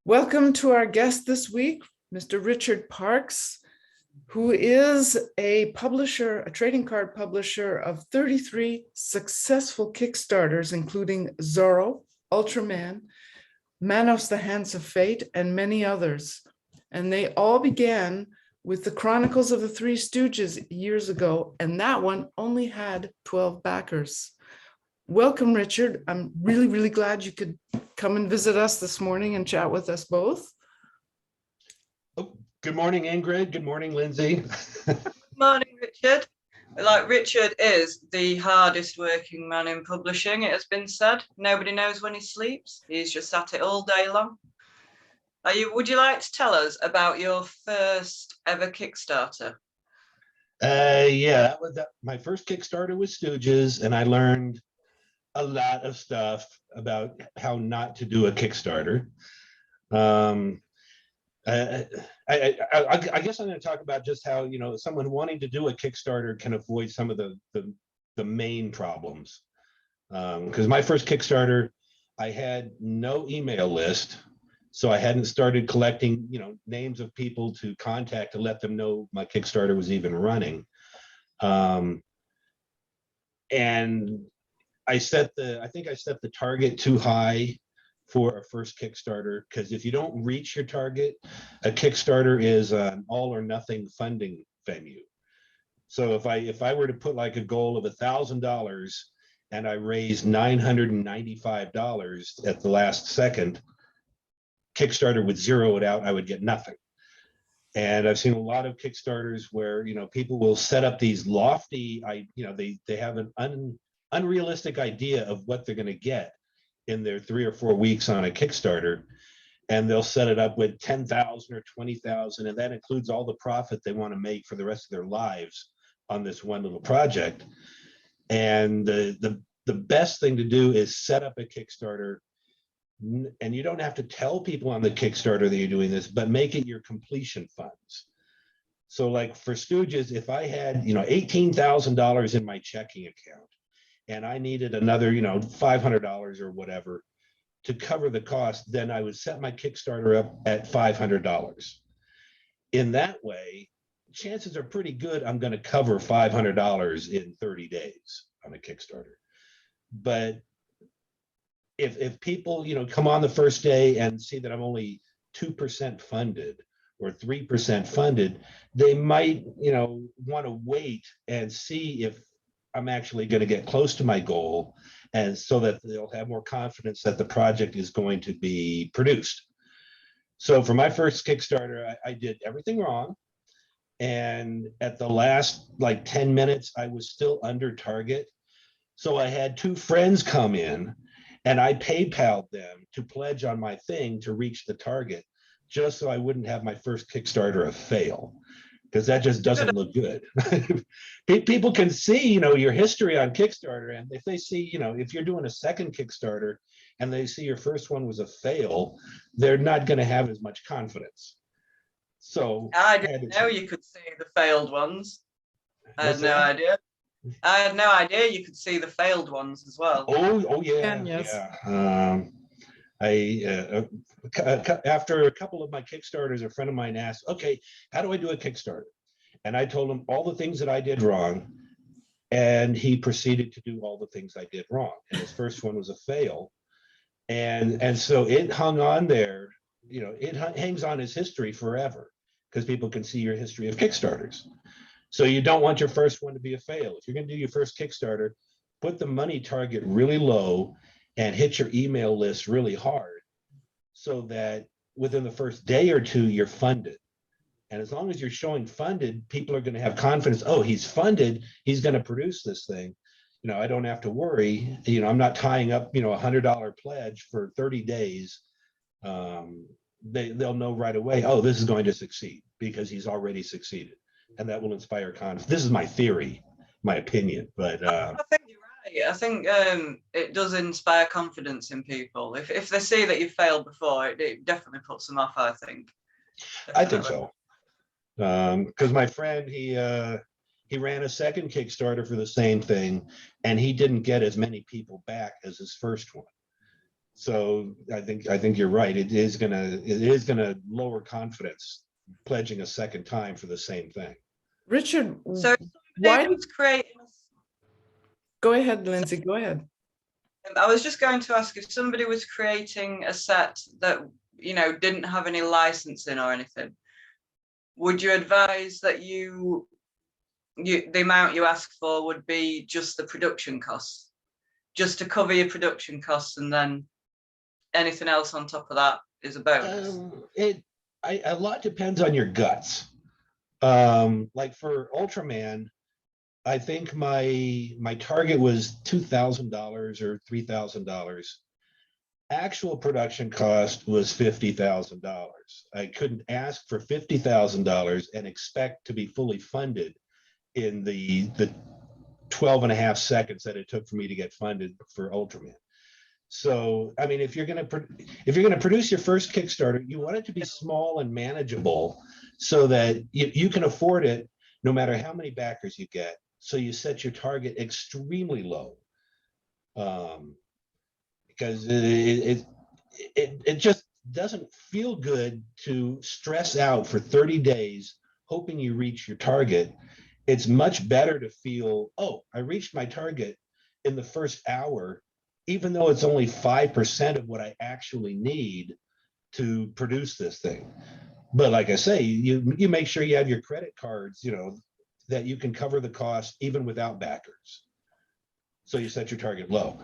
Welcome to our guest this week, Mr. Richard Parks, who is a publisher, a trading card publisher of 33 successful Kickstarters, including Zorro, Ultraman, Manos, the Hands of Fate, and many others. And they all began with the Chronicles of the Three Stooges years ago, and that one only had 12 backers. Welcome, Richard. I'm really glad you could come and visit us this morning and chat with us both. Oh, good morning, Ingrid. Good morning, Lindsay. Good morning, Richard. Like, Richard is the hardest working man in publishing, it has been said. Nobody knows when he sleeps. He's just at it all day long. Would you like to tell us about your first ever Kickstarter? Yeah, my first Kickstarter was Stooges, and I learned a lot of stuff about how not to do a Kickstarter. I guess I'm going to talk about just how, someone wanting to do a Kickstarter can avoid some of the main problems. Because my first Kickstarter, I had no email list, so I hadn't started collecting, names of people to contact to let them know my Kickstarter was even running. And I think I set the target too high for a first Kickstarter, because if you don't reach your target, a Kickstarter is an all or nothing funding venue. So if I were to put like a goal of $1,000 and I raised $995 at the last second, Kickstarter would zero it out. I would get nothing. And I've seen a lot of Kickstarters where people will set up these lofty, they have an unrealistic idea of what they're going to get in their 3 or 4 weeks on a Kickstarter, and they'll set it up with 10,000 or 20,000, and that includes all the profit they want to make for the rest of their lives on this one little project. And the best thing to do is set up a Kickstarter, and you don't have to tell people on the Kickstarter that you're doing this, but make it your completion funds. So like for Stooges, if I had $18,000 in my checking account, and I needed another, $500 or whatever to cover the cost, then I would set my Kickstarter up at $500. In that way, chances are pretty good I'm going to cover $500 in 30 days on a Kickstarter. But if people, come on the first day and see that I'm only 2% funded or 3% funded, they might, want to wait and see if I'm actually going to get close to my goal, and so that they'll have more confidence that the project is going to be produced. So for my first Kickstarter, I did everything wrong. And at the last 10 minutes, I was still under target. So I had 2 friends come in and I PayPal'd them to pledge on my thing to reach the target, just so I wouldn't have my first Kickstarter a fail, because that just doesn't look good. People can see, your history on Kickstarter, and if they see, if you're doing a second Kickstarter and they see your first one was a fail, they're not going to have as much confidence. So I didn't know you could see the failed ones. I had no idea. I had no idea you could see the failed ones as well. Oh yeah, And yes. Yeah. After a couple of my Kickstarters, a friend of mine asked, okay, how do I do a Kickstarter? And I told him all the things that I did wrong, and he proceeded to do all the things I did wrong. And his first one was a fail. And so it hung on there, it hangs on his history forever, because people can see your history of Kickstarters. So you don't want your first one to be a fail. If you're going to do your first Kickstarter, put the money target really low and hit your email list really hard, so that within the first day or 2, you're funded. And as long as you're showing funded, people are going to have confidence. Oh, he's funded. He's going to produce this thing. I don't have to worry. I'm not tying up, $100 pledge for 30 days. They'll know right away, oh, this is going to succeed because he's already succeeded. And that will inspire confidence. This is my theory, my opinion, but I think you're right. I think it does inspire confidence in people. If they see that you've failed before, it definitely puts them off, I think. Definitely. I think so. Because my friend, he ran a second Kickstarter for the same thing, and he didn't get as many people back as his first one. So I think you're right. It is gonna lower confidence pledging a second time for the same thing. Richard, So if why? somebody was creating, Go ahead, Lindsay, go ahead. I was just going to ask if somebody was creating a set that, you know, didn't have any licensing or anything, would you advise that the amount you ask for would be just the production costs, just to cover your production costs, and then anything else on top of that is a bonus? A lot depends on your guts. Like for Ultraman, I think my target was $2,000 or $3,000. Actual production cost was $50,000. I couldn't ask for $50,000 and expect to be fully funded in the 12 and a half seconds that it took for me to get funded for Ultraman. So, I mean, if you're going to produce your first Kickstarter, you want it to be small and manageable so that you can afford it no matter how many backers you get. So you set your target extremely low, because it just doesn't feel good to stress out for 30 days hoping you reach your target. It's much better to feel, oh, I reached my target in the first hour, even though it's only 5% of what I actually need to produce this thing. But like I say, you make sure you have your credit cards, you know, that you can cover the cost even without backers. So you set your target low.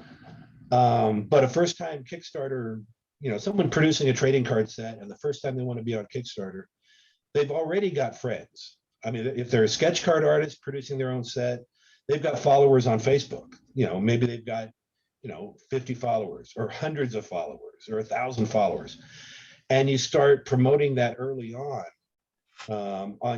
But a first-time Kickstarter, you know, someone producing a trading card set and the first time they want to be on Kickstarter, they've already got friends. I mean, if they're a sketch card artist producing their own set, they've got followers on Facebook. You know, maybe they've got, you know, 50 followers or hundreds of followers or 1,000 followers. And you start promoting that early on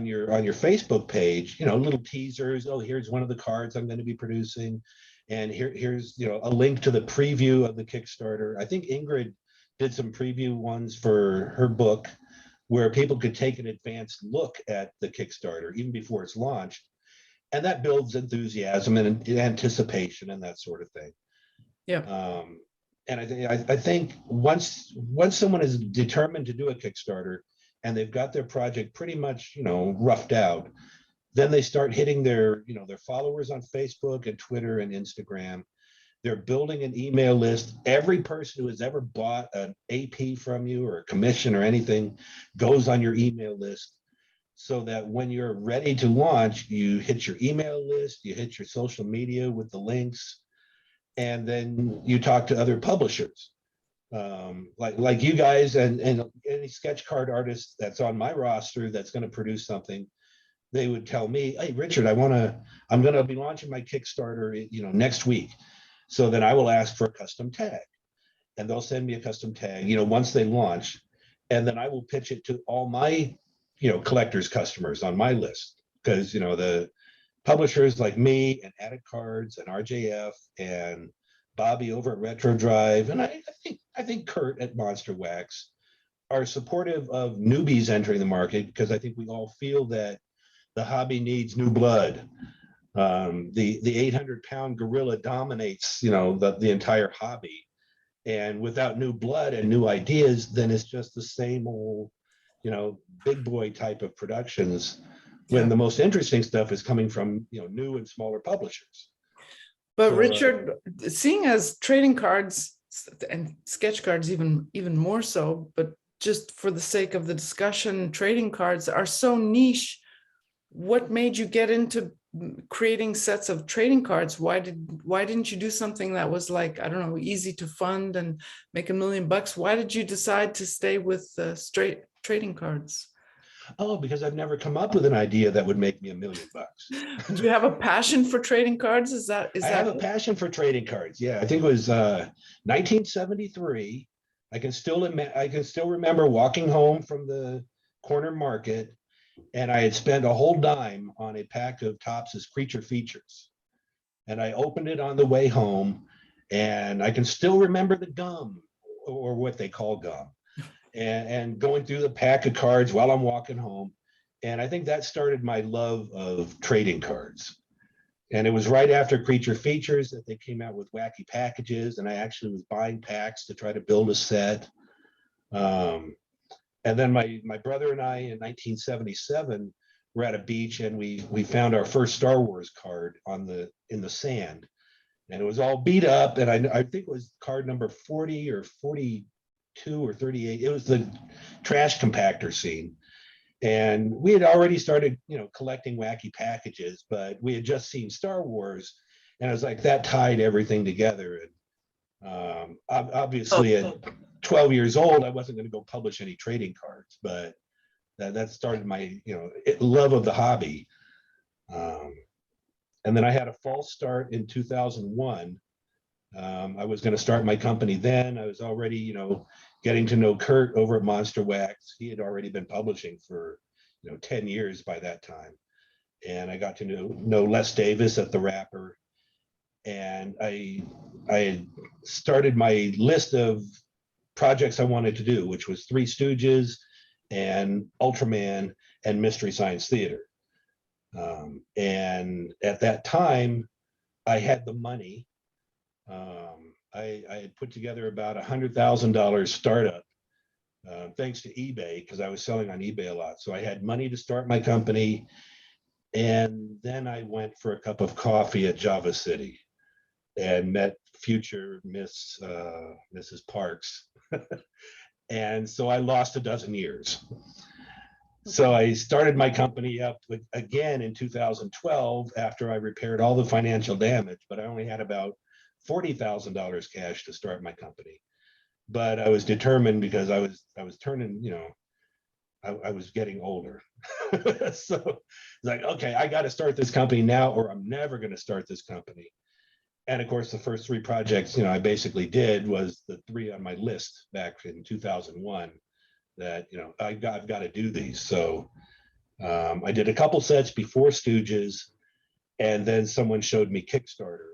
your Facebook page, you know, little teasers. Oh, here's one of the cards I'm going to be producing. And here's, you know, a link to the preview of the Kickstarter. I think Ingrid did some preview ones for her book where people could take an advanced look at the Kickstarter even before it's launched. And that builds enthusiasm and anticipation and that sort of thing. Yeah. And I think once someone is determined to do a Kickstarter and they've got their project pretty much, you know, roughed out, then they start hitting their, you know, their followers on Facebook and Twitter and Instagram. They're building an email list. Every person who has ever bought an AP from you or a commission or anything goes on your email list, so that when you're ready to launch, you hit your email list, you hit your social media with the links, and then you talk to other publishers. Like you guys and any sketch card artist that's on my roster that's going to produce something, they would tell me, hey, Richard, I'm going to be launching my Kickstarter, you know, next week. So then I will ask for a custom tag and they'll send me a custom tag, you know, once they launch. And then I will pitch it to all my, you know, collectors customers on my list. Because, you know, the publishers like me and Addict Cards and RJF and Bobby over at Retro Drive, and I think Kurt at Monster Wax are supportive of newbies entering the market, because I think we all feel that the hobby needs new blood. The 800-pound gorilla dominates, you know, the entire hobby, and without new blood and new ideas, then it's just the same old, you know, big boy type of productions. When the most interesting stuff is coming from, you know, new and smaller publishers. But So, Richard, seeing as trading cards and sketch cards even more so, but just for the sake of the discussion, trading cards are so niche. What made you get into creating sets of trading cards? Why didn't you do something that was like, I don't know, easy to fund and make $1 million? Why did you decide to stay with straight trading cards? oh, because I've never come up with an idea that would make me $1 million. Do you have a passion for trading cards? I have a passion for trading cards. Yeah, I think it was 1973. I can still remember walking home from the corner market, and I had spent a whole dime on a pack of Topps' Creature Features. And I opened it on the way home, and I can still remember the gum, or what they call gum, and going through the pack of cards while I'm walking home. And I think that started my love of trading cards. And it was right after Creature Features that they came out with wacky packages, and I actually was buying packs to try to build a set. And then my brother and I in 1977 were at a beach, and we found our first Star Wars card in the sand, and it was all beat up. And I think it was card number 40 or 42 or 38. It was the trash compactor scene. And we had already started, collecting wacky packages, but we had just seen Star Wars, and it was like that tied everything together. And obviously, at 12 years old, I wasn't going to go publish any trading cards, but that started my, love of the hobby. And then I had a false start in 2001. I was going to start my company then. I was already, getting to know Kurt over at Monster Wax. He had already been publishing for, 10 years by that time. And I got to know Les Davis at the Rapper. And I had started my list of projects I wanted to do, which was Three Stooges and Ultraman and Mystery Science Theater. And at that time, I had the money. I had put together about $100,000 startup, thanks to eBay, because I was selling on eBay a lot. So I had money to start my company. And then I went for a cup of coffee at Java City and met future Mrs. Parks. And so I lost a dozen years. So I started my company up again in 2012 after I repaired all the financial damage, but I only had about $40,000 cash to start my company. But I was determined because I was turning, I was getting older. So it's like, okay, I got to start this company now, or I'm never going to start this company. And of course, the first three projects, I basically did was the three on my list back in 2001 that, I've got to do these. So I did a couple sets before Stooges, and then someone showed me Kickstarter.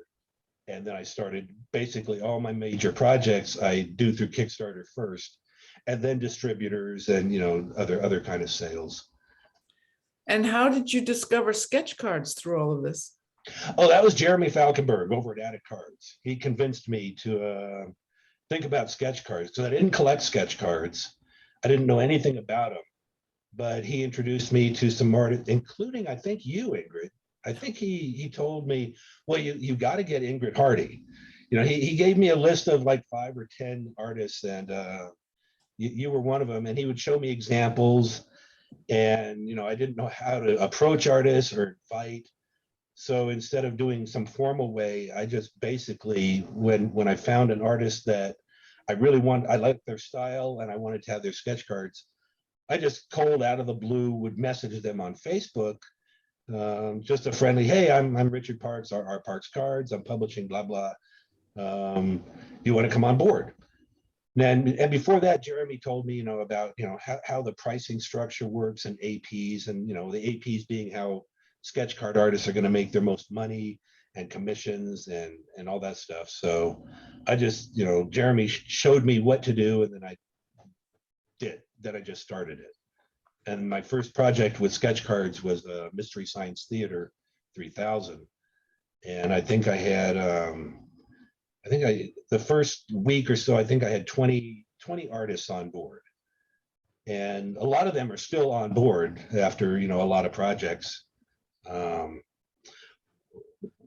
And then I started basically all my major projects I do through Kickstarter first, and then distributors and, other kind of sales. And how did you discover sketch cards through all of this? Oh, that was Jeremy Falkenberg over at Attic Cards. He convinced me to think about sketch cards, because I didn't collect sketch cards. I didn't know anything about them, but he introduced me to some artists, including, I think, you, Ingrid. I think he told me, well, you got to get Ingrid Hardy. He gave me a list of like 5 or 10 artists, and you were one of them. And he would show me examples, and I didn't know how to approach artists or invite. So instead of doing some formal way, I just basically, when I found an artist that I liked their style and I wanted to have their sketch cards, I just cold out of the blue would message them on Facebook. Just a friendly, hey, I'm Richard Parks, RRParks Cards. I'm publishing blah, blah. You want to come on board? And before that, Jeremy told me, about, how the pricing structure works and APs, and, the APs being how sketch card artists are going to make their most money, and commissions and all that stuff. So I just, Jeremy showed me what to do, and then I did. Then I just started it. And my first project with sketch cards was Mystery Science Theater 3000. And I think I had, the first week or so, I think I had 20 artists on board. And a lot of them are still on board after, a lot of projects.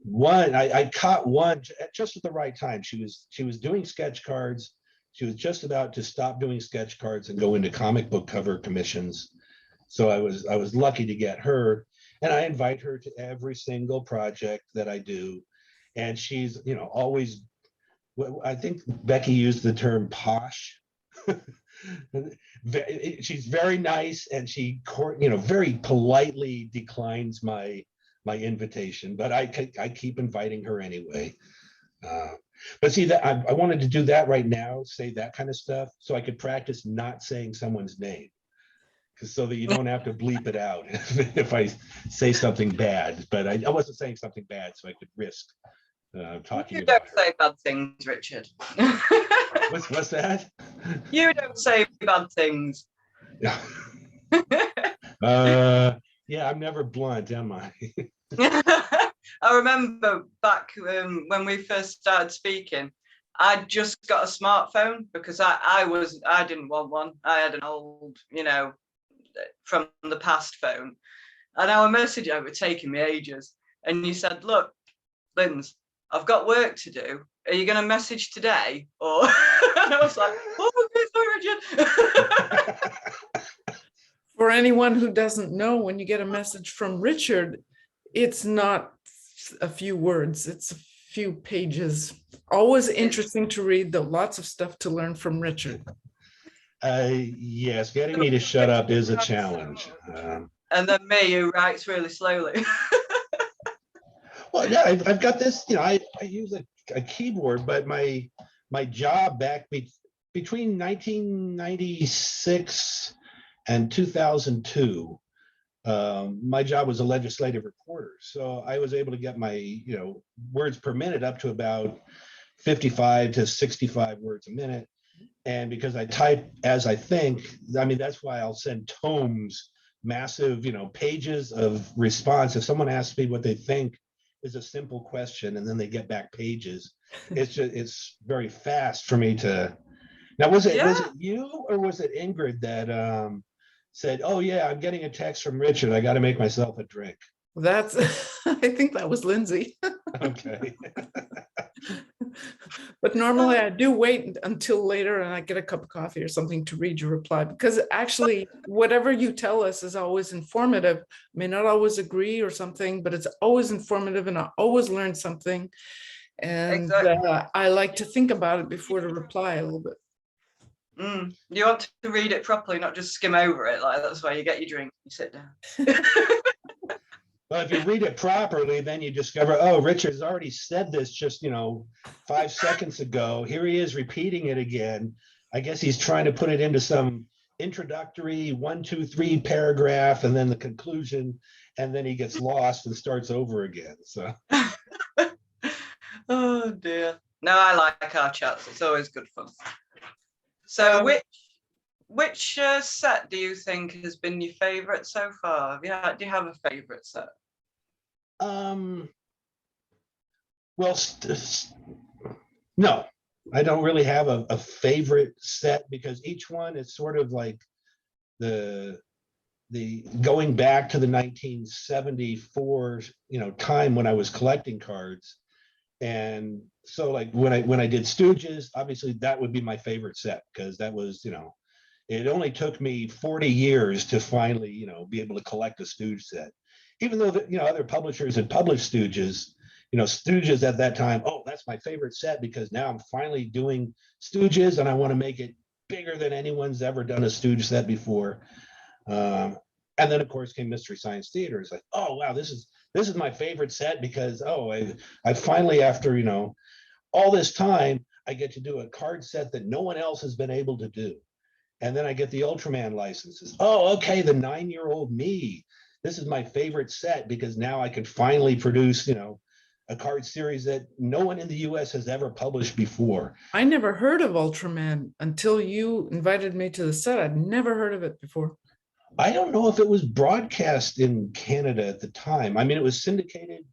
I caught one just at the right time. She was doing sketch cards. She was just about to stop doing sketch cards and go into comic book cover commissions. So I was lucky to get her, and I invite her to every single project that I do. And she's, always, I think Becky used the term posh. She's very nice, and she, very politely declines my invitation, but I keep inviting her anyway. But see, that I wanted to do that right now, say that kind of stuff, so I could practice not saying someone's name, so that you don't have to bleep it out if I say something bad. But I wasn't saying something bad, so I could risk talking about her. You don't say bad things, Richard. What's that? You don't say bad things. Yeah. Yeah, I'm never blunt, am I? I remember back when we first started speaking, I just got a smartphone because I didn't want one. I had an old, from the past phone. And our message over taking me ages. And you said, look, Linz, I've got work to do. Are you going to message today? Or and I was like, oh, okay, sorry, Richard. For anyone who doesn't know, when you get a message from Richard, it's not a few words, it's a few pages. Always interesting to read, though. Lots of stuff to learn from Richard. Yes, getting me to shut up is a challenge. And then me, who writes really slowly. Well, yeah, I've got this, I use a keyboard, but my job back between 1996 and 2002, my job was a legislative reporter. So I was able to get my, words per minute up to about 55 to 65 words a minute. And because I type as I think, that's why I'll send tomes, massive, pages of response. If someone asks me what they think is a simple question, and then they get back pages, it's very fast for me to. Now, was it you or was it Ingrid that said, "Oh yeah, I'm getting a text from Richard. I got to make myself a drink"? That's, I think that was Lindsay. Okay. But normally I do wait until later and I get a cup of coffee or something to read your reply, because actually whatever you tell us is always informative. I may not always agree or something, but it's always informative and I always learn something. And Exactly. I like to think about it before to reply a little bit. You want to read it properly, not just skim over it. Like, that's why you get your drink, you sit down. Well, if you read it properly, then you discover, oh, Richard's already said this just, 5 seconds ago. Here he is repeating it again. I guess he's trying to put it into some introductory 1, 2, 3 paragraph, and then the conclusion, and then he gets lost and starts over again. So. Oh dear. No, I like our chats. It's always good fun. So, which set do you think has been your favorite so far? Do you have a favorite set? Well, no, I don't really have a favorite set, because each one is sort of like the going back to the 1974 time when I was collecting cards. And so like when I did Stooges, obviously that would be my favorite set, because that was, it only took me 40 years to finally, be able to collect a Stooge set. Even though other publishers had published Stooges, Stooges at that time, oh, that's my favorite set because now I'm finally doing Stooges and I want to make it bigger than anyone's ever done a Stooge set before. And then of course came Mystery Science Theater. It's like, oh wow, this is my favorite set because I finally, after all this time, I get to do a card set that no one else has been able to do. And then I get the Ultraman licenses. Oh, okay, the 9-year-old me. This is my favorite set because now I can finally produce, a card series that no one in the US has ever published before. I never heard of Ultraman until you invited me to the set. I'd never heard of it before. I don't know if it was broadcast in Canada at the time. It was syndicated.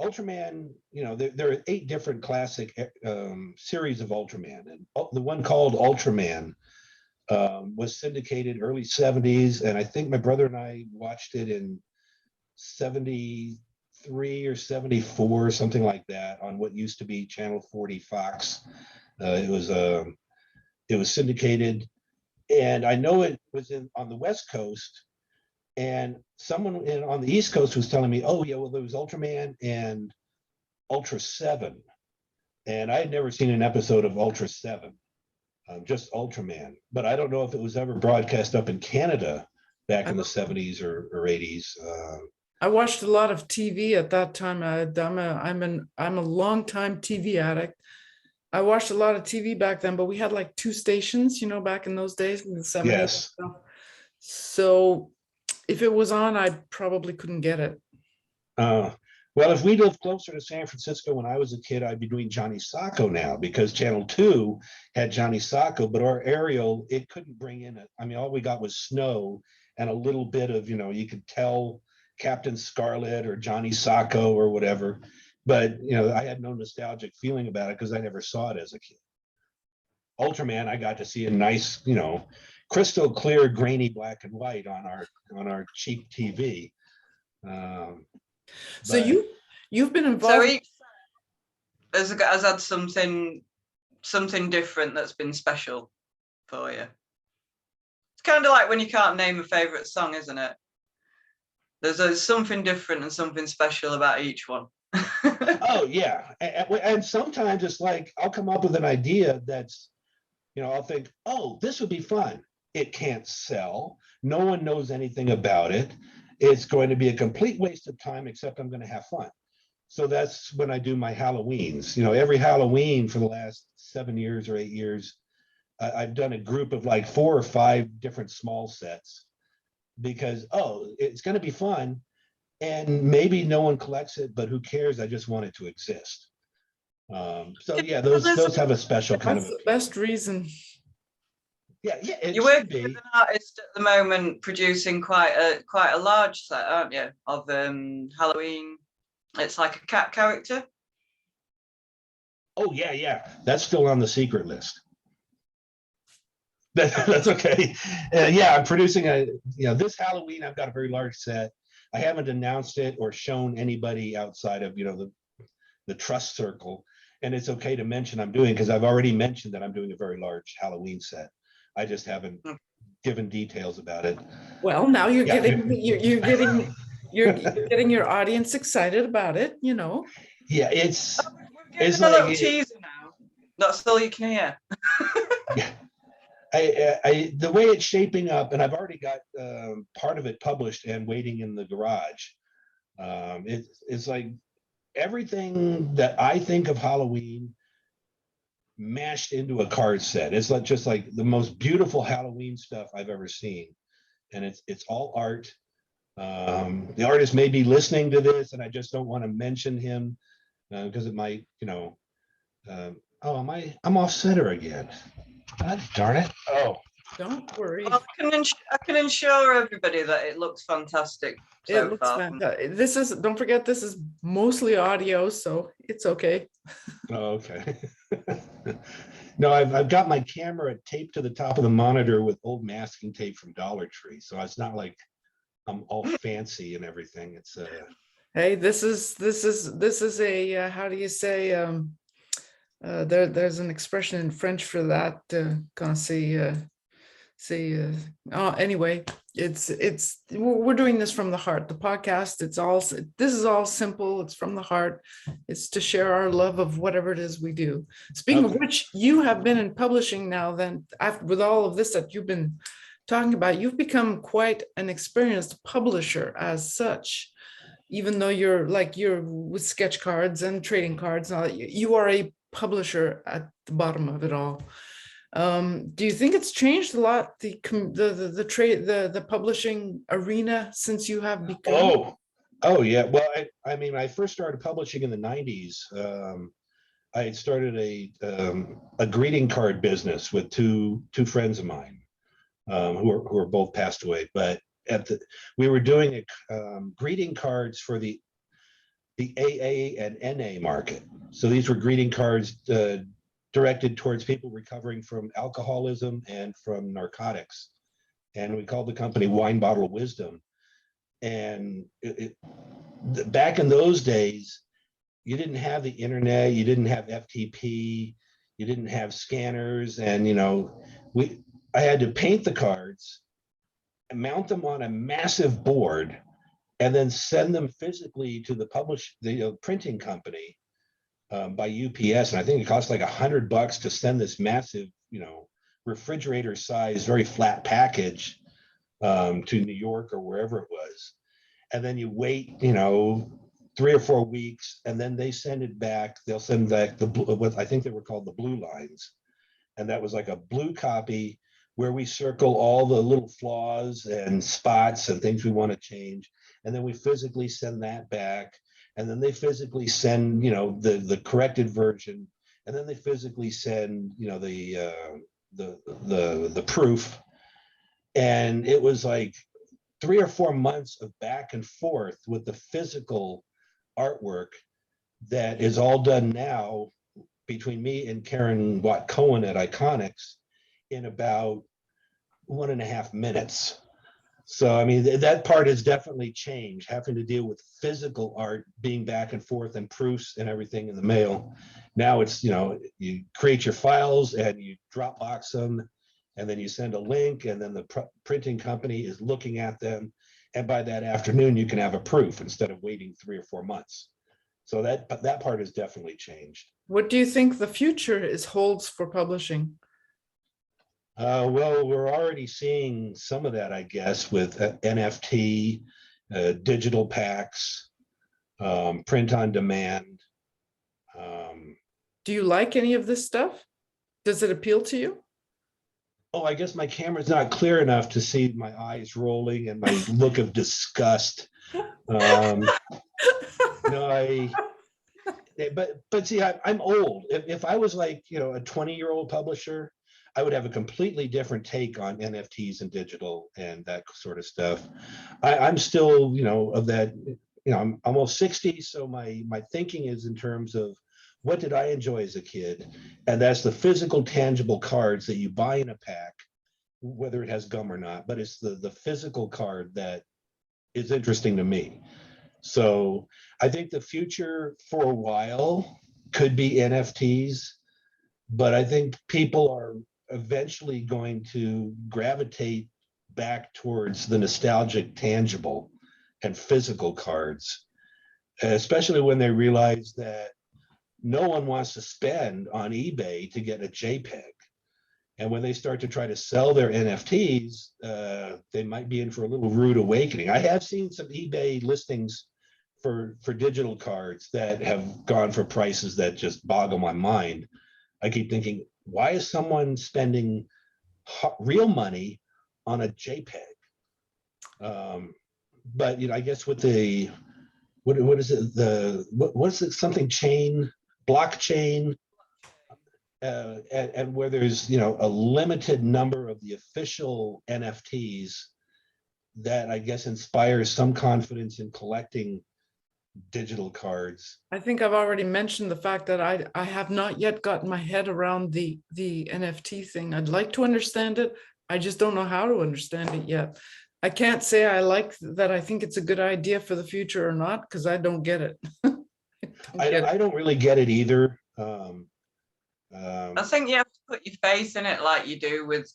Ultraman, there are 8 different classic series of Ultraman. And the one called Ultraman was syndicated early 70s. And I think my brother and I watched it in 73 or 74, something like that, on what used to be Channel 40 Fox. It was syndicated. And I know it was on the West Coast, and someone on the East Coast was telling me, oh yeah, well, there was Ultraman and Ultra 7. And I had never seen an episode of Ultra 7, just Ultraman. But I don't know if it was ever broadcast up in Canada back in the 70s or 80s. I watched a lot of TV at that time. I'm a longtime TV addict. I watched a lot of TV back then, but we had like 2 stations, back in those days in the 70s. Yes. So if it was on, I probably couldn't get it. Well, if we lived closer to San Francisco when I was a kid, I'd be doing Johnny Sacco now, because Channel 2 had Johnny Sacco, but our aerial, it couldn't bring in it. All we got was snow and a little bit of, you could tell Captain Scarlet or Johnny Sacco or whatever. But, I had no nostalgic feeling about it because I never saw it as a kid. Ultraman, I got to see a nice, crystal clear, grainy black and white on our cheap TV. So But you've been So involved. each has had something different that's been special for you. It's kind of like when you can't name a favorite song, isn't it? There's something different and something special about each one. oh yeah, and sometimes it's like I'll come up with an idea that's, I'll think, oh, this would be fun. It can't sell. No one knows anything about it. It's going to be a complete waste of time, except I'm going to have fun. So that's when I do my Halloweens. Every Halloween for the last 7 years or 8 years, I've done a group of like 4 or 5 different small sets because, it's going to be fun. And maybe no one collects it, but who cares? I just want it to exist. So yeah, those have a special kind That's of the best reason. Yeah, it You're should working be. with an artist at the moment, producing quite a large set, aren't you? Of Halloween. It's like a cat character. Oh yeah. That's still on the secret list. That's okay. Yeah, I'm producing this Halloween. I've got a very large set. I haven't announced it or shown anybody outside of the trust circle, and it's okay to mention I'm doing because I've already mentioned that I'm doing a very large Halloween set. I just haven't given details about it. Well, now you're Yeah. you're getting your audience excited about it. Yeah, We're it's getting a little like teaser now. That's all you can hear. yeah. The way it's shaping up, and I've already got part of it published and waiting in the garage. It's like everything that I think of Halloween mashed into a card set. It's like just like the most beautiful Halloween stuff I've ever seen, and it's all art. The artist may be listening to this, and I just don't want to mention him because it might, I'm off center again. God darn it! Oh, Don't worry. Well, I can ensure everybody that it looks fantastic It so looks far. fantastic. Don't forget, this is mostly audio, so it's okay. okay. No, I've got my camera taped to the top of the monitor with old masking tape from Dollar Tree, so it's not like I'm all fancy and everything. It's Hey, this is a how do you say? There's an expression in French for that. Can't say. Anyway, we're doing this from the heart. The podcast, this is all simple. It's from the heart. It's to share our love of whatever it is we do. Speaking of which, you have been in publishing now. Then, after with all of this that you've been talking about, you've become quite an experienced publisher as such. Even though you're with sketch cards and trading cards, and all that, you are a publisher at the bottom of it all. Do you think it's changed a lot, the trade, the publishing arena since you have become? Oh yeah. Well, I mean, I first started publishing in the 90s. I had started a greeting card business with two friends of mine who are both passed away. But we were doing greeting cards for the AA and NA market. So these were greeting cards directed towards people recovering from alcoholism and from narcotics. And we called the company Wine Bottle Wisdom. And back in those days, you didn't have the internet, you didn't have FTP, you didn't have scanners, and I had to paint the cards, mount them on a massive board, and then send them physically to the printing company by UPS. And I think it cost like $100 to send this massive, refrigerator size, very flat package to New York or wherever it was. And then you wait, 3 or 4 weeks, and then they send it back. They'll send back what I think they were called the blue lines. And that was like a blue copy where we circle all the little flaws and spots and things we want to change. And then we physically send that back. And then they physically send, the corrected version. And then they physically send, the proof. And it was like 3 or 4 months of back and forth with the physical artwork that is all done now between me and Karen Watt Cohen at Iconics in about 1.5 minutes. So, I mean, that part has definitely changed, having to deal with physical art being back and forth and proofs and everything in the mail. Now it's, you create your files and you Dropbox them, and then you send a link, and then the printing company is looking at them. And by that afternoon, you can have a proof instead of waiting 3 or 4 months. So that part has definitely changed. What do you think the future holds for publishing? Well, we're already seeing some of that, I guess, with NFT, digital packs, print on demand. Do you like any of this stuff? Does it appeal to you? Oh, I guess my camera's not clear enough to see my eyes rolling and my look of disgust. No, but see, I'm old. If I was like, a 20-year-old publisher, I would have a completely different take on NFTs and digital and that sort of stuff. I'm still, of that, I'm almost 60. So my thinking is in terms of what did I enjoy as a kid? And that's the physical, tangible cards that you buy in a pack, whether it has gum or not, but it's the physical card that is interesting to me. So I think the future for a while could be NFTs, but I think people are eventually going to gravitate back towards the nostalgic, tangible, and physical cards, especially when they realize that no one wants to spend on eBay to get a JPEG. And when they start to try to sell their NFTs, they might be in for a little rude awakening. I have seen some eBay listings for digital cards that have gone for prices that just boggle my mind. I keep thinking, why is someone spending real money on a JPEG? But I guess with the what is it, what's it, something chain, blockchain, and where there's a limited number of the official NFTs, that I guess inspires some confidence in collecting digital cards. I think I've already mentioned the fact that I have not yet gotten my head around the NFT thing. I'd like to understand it. I just don't know how to understand it yet. I can't say I like that. I think it's a good idea for the future or not, because I don't get it. I don't really get it either. I think you have to put your faith in it, like you do with,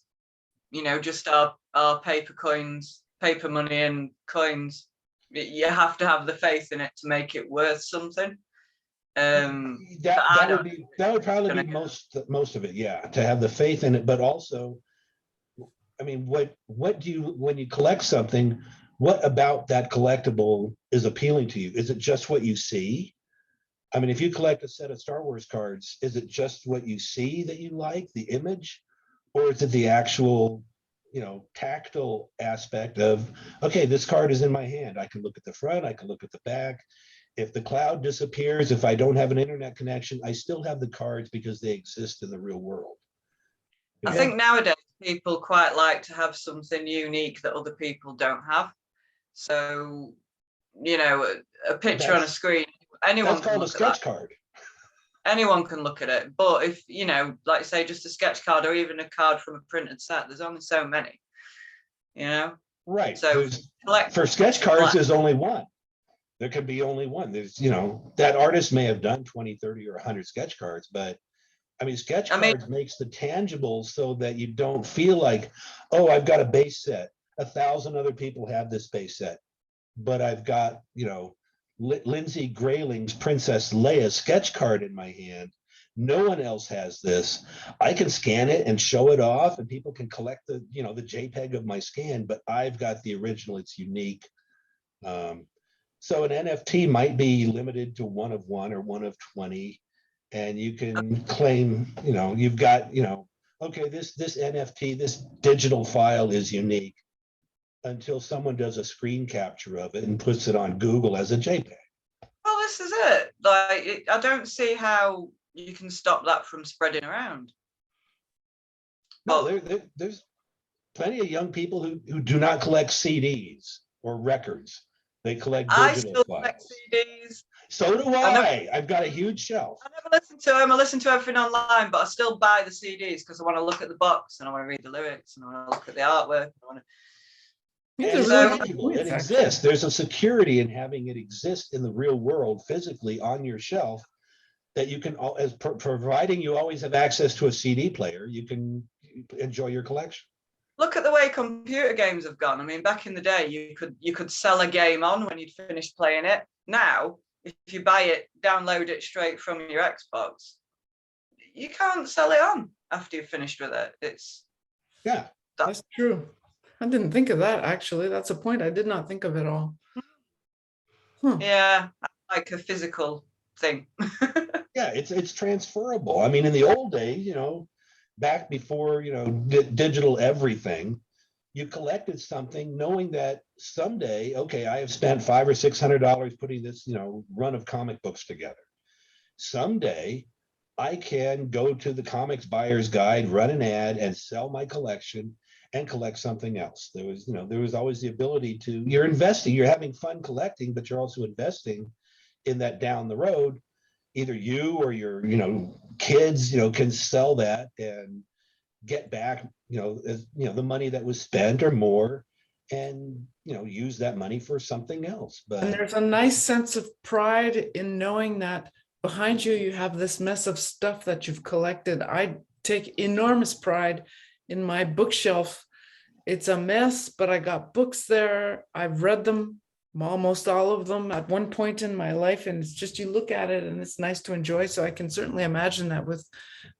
just our paper coins, paper money and coins. You have to have the faith in it to make it worth something. That would probably be most of it, yeah, to have the faith in it. But also, I mean, what do you, when you collect something, what about that collectible is appealing to you? Is it just what you see? I mean, if you collect a set of Star Wars cards, is it just what you see that you like, the image, or is it the actual, tactile aspect of, okay, this card is in my hand. I can look at the front, I can look at the back. If the cloud disappears, if I don't have an internet connection, I still have the cards because they exist in the real world. I think nowadays people quite like to have something unique that other people don't have. So, a picture on a screen, anyone that's called a sketch card. Anyone can look at it, but if like say just a sketch card or even a card from a printed set, there's only so many, Right. So for sketch cards, there's only one. There could be only one. There's, that artist may have done 20, 30, or 100 sketch cards, but I mean, sketch cards makes the tangible so that you don't feel like, oh, I've got a base set. 1,000 other people have this base set, but I've got, Lindsay Grayling's Princess Leia sketch card in my hand. No one else has this. I can scan it and show it off, and people can collect the, the JPEG of my scan, but I've got the original. It's unique. So an NFT might be limited to one of one or one of 20, and you can claim, you've got, okay, this NFT, this digital file is unique, until someone does a screen capture of it and puts it on Google as a JPEG. Well, this is it. Like, I don't see how you can stop that from spreading around. No, there's plenty of young people who do not collect CDs or records. They collect I digital still collect files. CDs. So do I never, I. I've got a huge shelf. I never listen to them. I listen to everything online, but I still buy the CDs because I want to look at the box and I want to read the lyrics and I want to look at the artwork. These And are it's really good tangible. It points, actually. exists. There's a security in having it exist in the real world physically on your shelf that you can, providing you always have access to a CD player, you can enjoy your collection. Look at the way computer games have gone. I mean, back in the day, you could sell a game on when you'd finished playing it. Now, if you buy it, download it straight from your Xbox, you can't sell it on after you've finished with it. Yeah, That's true. I didn't think of that, actually. That's a point I did not think of at all. Yeah, like a physical thing. yeah, it's transferable. I mean, in the old days, back before digital everything, you collected something knowing that someday, okay, I have spent $500 or $600 putting this run of comic books together. Someday I can go to the comics buyer's guide, run an ad, and sell my collection and collect something else. There was always the ability to, you're investing, you're having fun collecting, but you're also investing in that down the road. Either you or your, kids, can sell that and get back, the money that was spent or more, and use that money for something else. And But there's a nice sense of pride in knowing that behind you, you have this mess of stuff that you've collected. I take enormous pride in my bookshelf. It's a mess, but I got books there. I've read them, almost all of them at one point in my life. And it's just, you look at it and it's nice to enjoy. So I can certainly imagine that with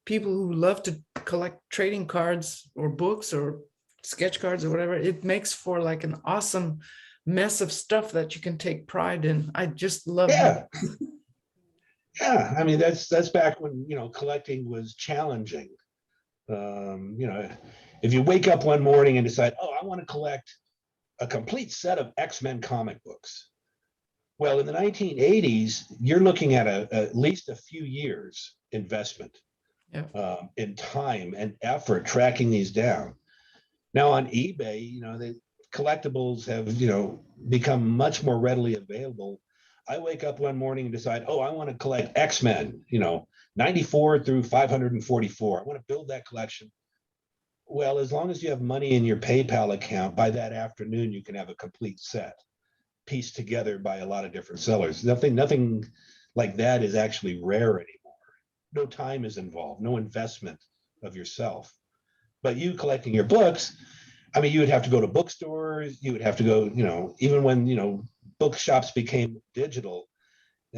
people who love to collect trading cards or books or sketch cards or whatever, it makes for like an awesome mess of stuff that you can take pride in. I just love yeah, that. yeah. I mean, that's back when collecting was challenging. If you wake up one morning and decide, oh, I want to collect a complete set of X-Men comic books. Well, in the 1980s, you're looking at at least a few years investment in time and effort tracking these down. Now on eBay, the collectibles have, become much more readily available. I wake up one morning and decide, oh, I want to collect X-Men, 94 through 544. I want to build that collection. Well, as long as you have money in your PayPal account, by that afternoon, you can have a complete set pieced together by a lot of different sellers. Nothing like that is actually rare anymore. No time is involved, no investment of yourself. But you collecting your books, I mean, you would have to go to bookstores, you would have to go, even when, bookshops became digital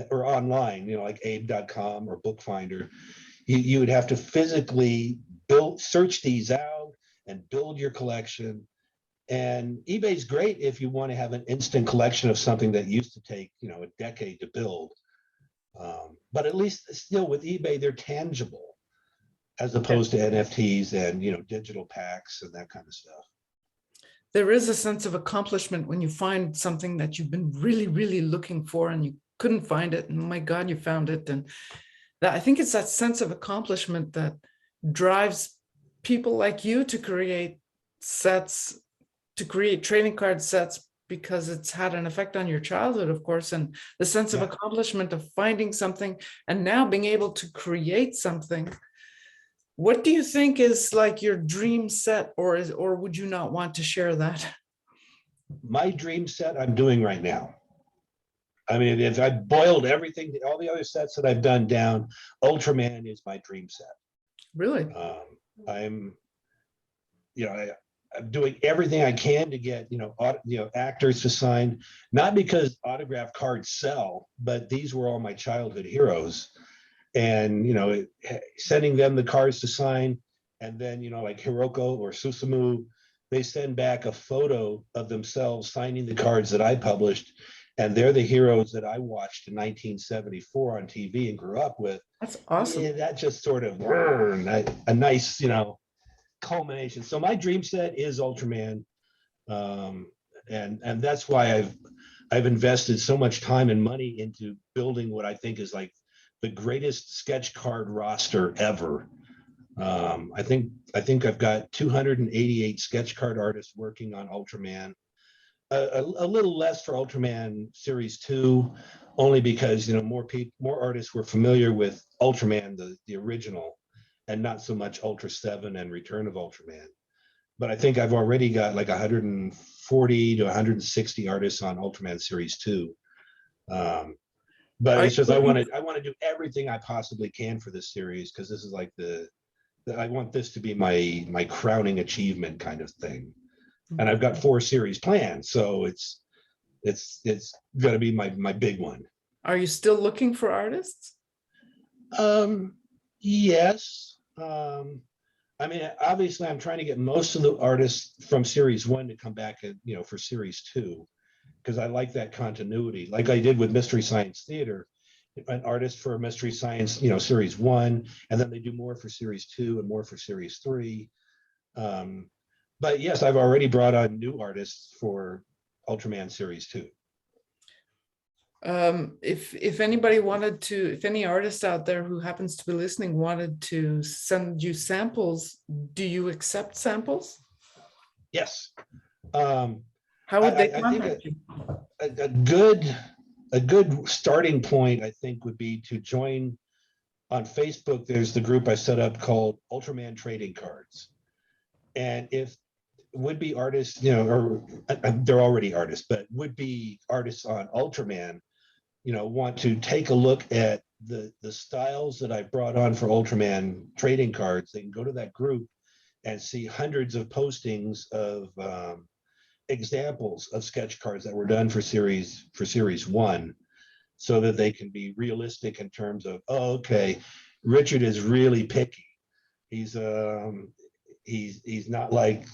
or online, like abe.com or Bookfinder, you would have to physically search these out and build your collection. And eBay's great if you want to have an instant collection of something that used to take, a decade to build. But at least still with eBay, they're tangible as opposed to NFTs and, digital packs and that kind of stuff. There is a sense of accomplishment when you find something that you've been really, really looking for and you couldn't find it. And oh my God, you found it. And that, I think it's that sense of accomplishment that drives people like you to create sets, to create trading card sets, because it's had an effect on your childhood, of course, and the sense of accomplishment of finding something and now being able to create something. What do you think is like your dream set, or would you not want to share that? My dream set I'm doing right now. I mean, if I boiled everything, all the other sets that I've done down, Ultraman is my dream set. Really? I'm doing everything I can to get, actors to sign, not because autograph cards sell, but these were all my childhood heroes. And, sending them the cards to sign. And then, like Hiroko or Susumu, they send back a photo of themselves signing the cards that I published. And they're the heroes that I watched in 1974 on TV and grew up with. That's awesome. Yeah, that just sort of a nice, culmination. So my dream set is Ultraman. And that's why I've invested so much time and money into building what I think is like the greatest sketch card roster ever I think I've got 288 sketch card artists working on Ultraman. A little less for Ultraman Series 2, only because more artists were familiar with Ultraman, the original, and not so much Ultra 7 and Return of Ultraman. But I think I've already got like 140 to 160 artists on Ultraman Series 2. But Are it's you just I looking- want to do everything I possibly can for this series, because this is like I want this to be my crowning achievement kind of thing. And I've got 4 series planned, so it's going to be my big one. Are you still looking for artists? Yes. I mean, obviously, I'm trying to get most of the artists from series 1 to come back, for series 2, because I like that continuity, like I did with Mystery Science Theater. An artist for Mystery Science, series 1, and then they do more for series 2 and more for series 3. But yes, I've already brought on new artists for Ultraman Series 2. If anybody wanted to, if any artist out there who happens to be listening wanted to send you samples, do you accept samples? Yes. How would they I think contact you? a good starting point, I think, would be to join on Facebook. There's the group I set up called Ultraman Trading Cards. And if would-be artists, or they're already artists, but would-be artists on Ultraman, want to take a look at the styles that I brought on for Ultraman Trading Cards, they can go to that group and see hundreds of postings of examples of sketch cards that were done for series 1, so that they can be realistic in terms of, oh, okay, Richard is really picky. He's not like,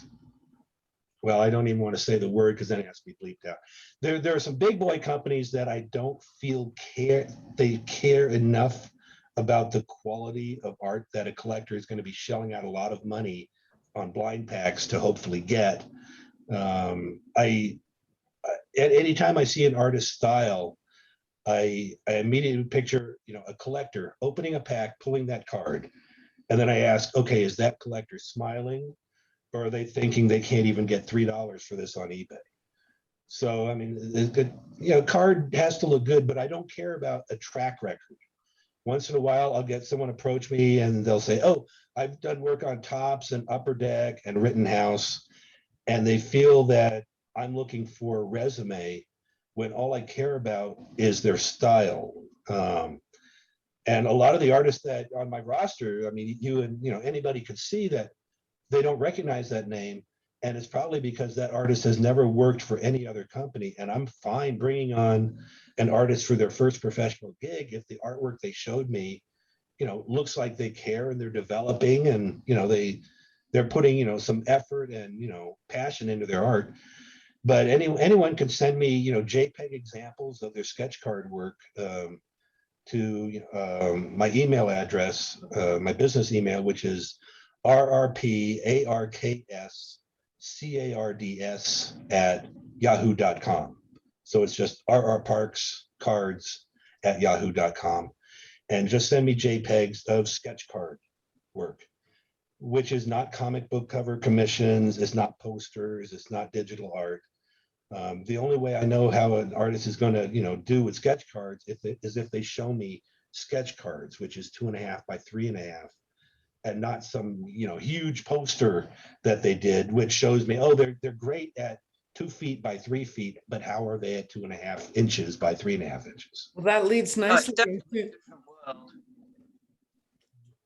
well, I don't even want to say the word because then it has to be bleeped out. There are some big boy companies that I don't feel they care enough about the quality of art that a collector is going to be shelling out a lot of money on blind packs to hopefully get. Anytime I see an artist style, I immediately picture, a collector opening a pack, pulling that card, and then I ask, okay, is that collector smiling, or are they thinking they can't even get $3 for this on eBay? So I mean, card has to look good, but I don't care about a track record. Once in a while, I'll get someone approach me and they'll say, oh, I've done work on Tops and Upper Deck and Rittenhouse, and they feel that I'm looking for a resume when all I care about is their style. And a lot of the artists that on my roster, I mean, you and anybody could see that they don't recognize that name, and it's probably because that artist has never worked for any other company. And I'm fine bringing on an artist for their first professional gig if the artwork they showed me, looks like they care and they're developing, and they're putting some effort and passion into their art. But anyone can send me JPEG examples of their sketch card work to my email address, my business email, which is rrparkscards@yahoo.com. So it's just rrparkscards@yahoo.com, and just send me JPEGs of sketch card work, which is not comic book cover commissions, it's not posters, it's not digital art. The only way I know how an artist is going to, do with sketch cards is if they show me sketch cards, which is 2.5 by 3.5, and not some, huge poster that they did, which shows me, oh, they're great at 2 feet by 3 feet, but how are they at 2.5 inches by 3.5 inches? Well, that leads Oh, nicely it's definitely a into. different world.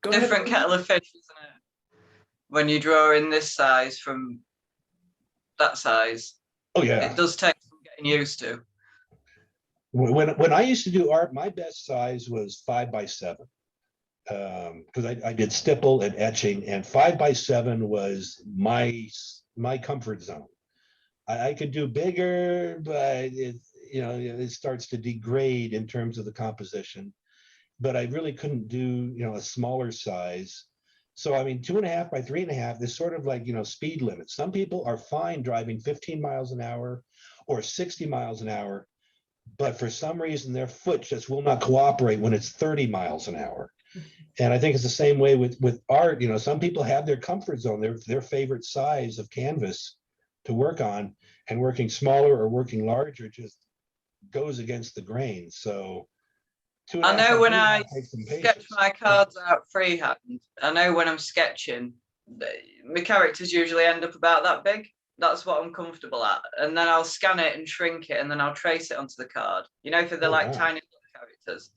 Go ahead. Different kettle of fish, isn't it? When you draw in this size from that size, Oh yeah, it does take some getting used to. when I used to do art, my best size was 5 by 7, because I did stipple and etching, and 5 by 7 was my comfort zone. I could do bigger, but it starts to degrade in terms of the composition. But I really couldn't do a smaller size. So I mean, 2.5 by 3.5 is sort of like speed limits. Some people are fine driving 15 miles an hour or 60 miles an hour, but for some reason their foot just will not cooperate when it's 30 miles an hour. And I think it's the same way with art. You know, some people have their comfort zone, their favorite size of canvas to work on, and working smaller or working larger just goes against the grain. So I know when I takes some sketch patience. my cards out freehand, I know when I'm sketching, my characters usually end up about that big. That's what I'm comfortable at. And then I'll scan it and shrink it, and then I'll trace it onto the card, you know, for the like Wow. tiny little characters.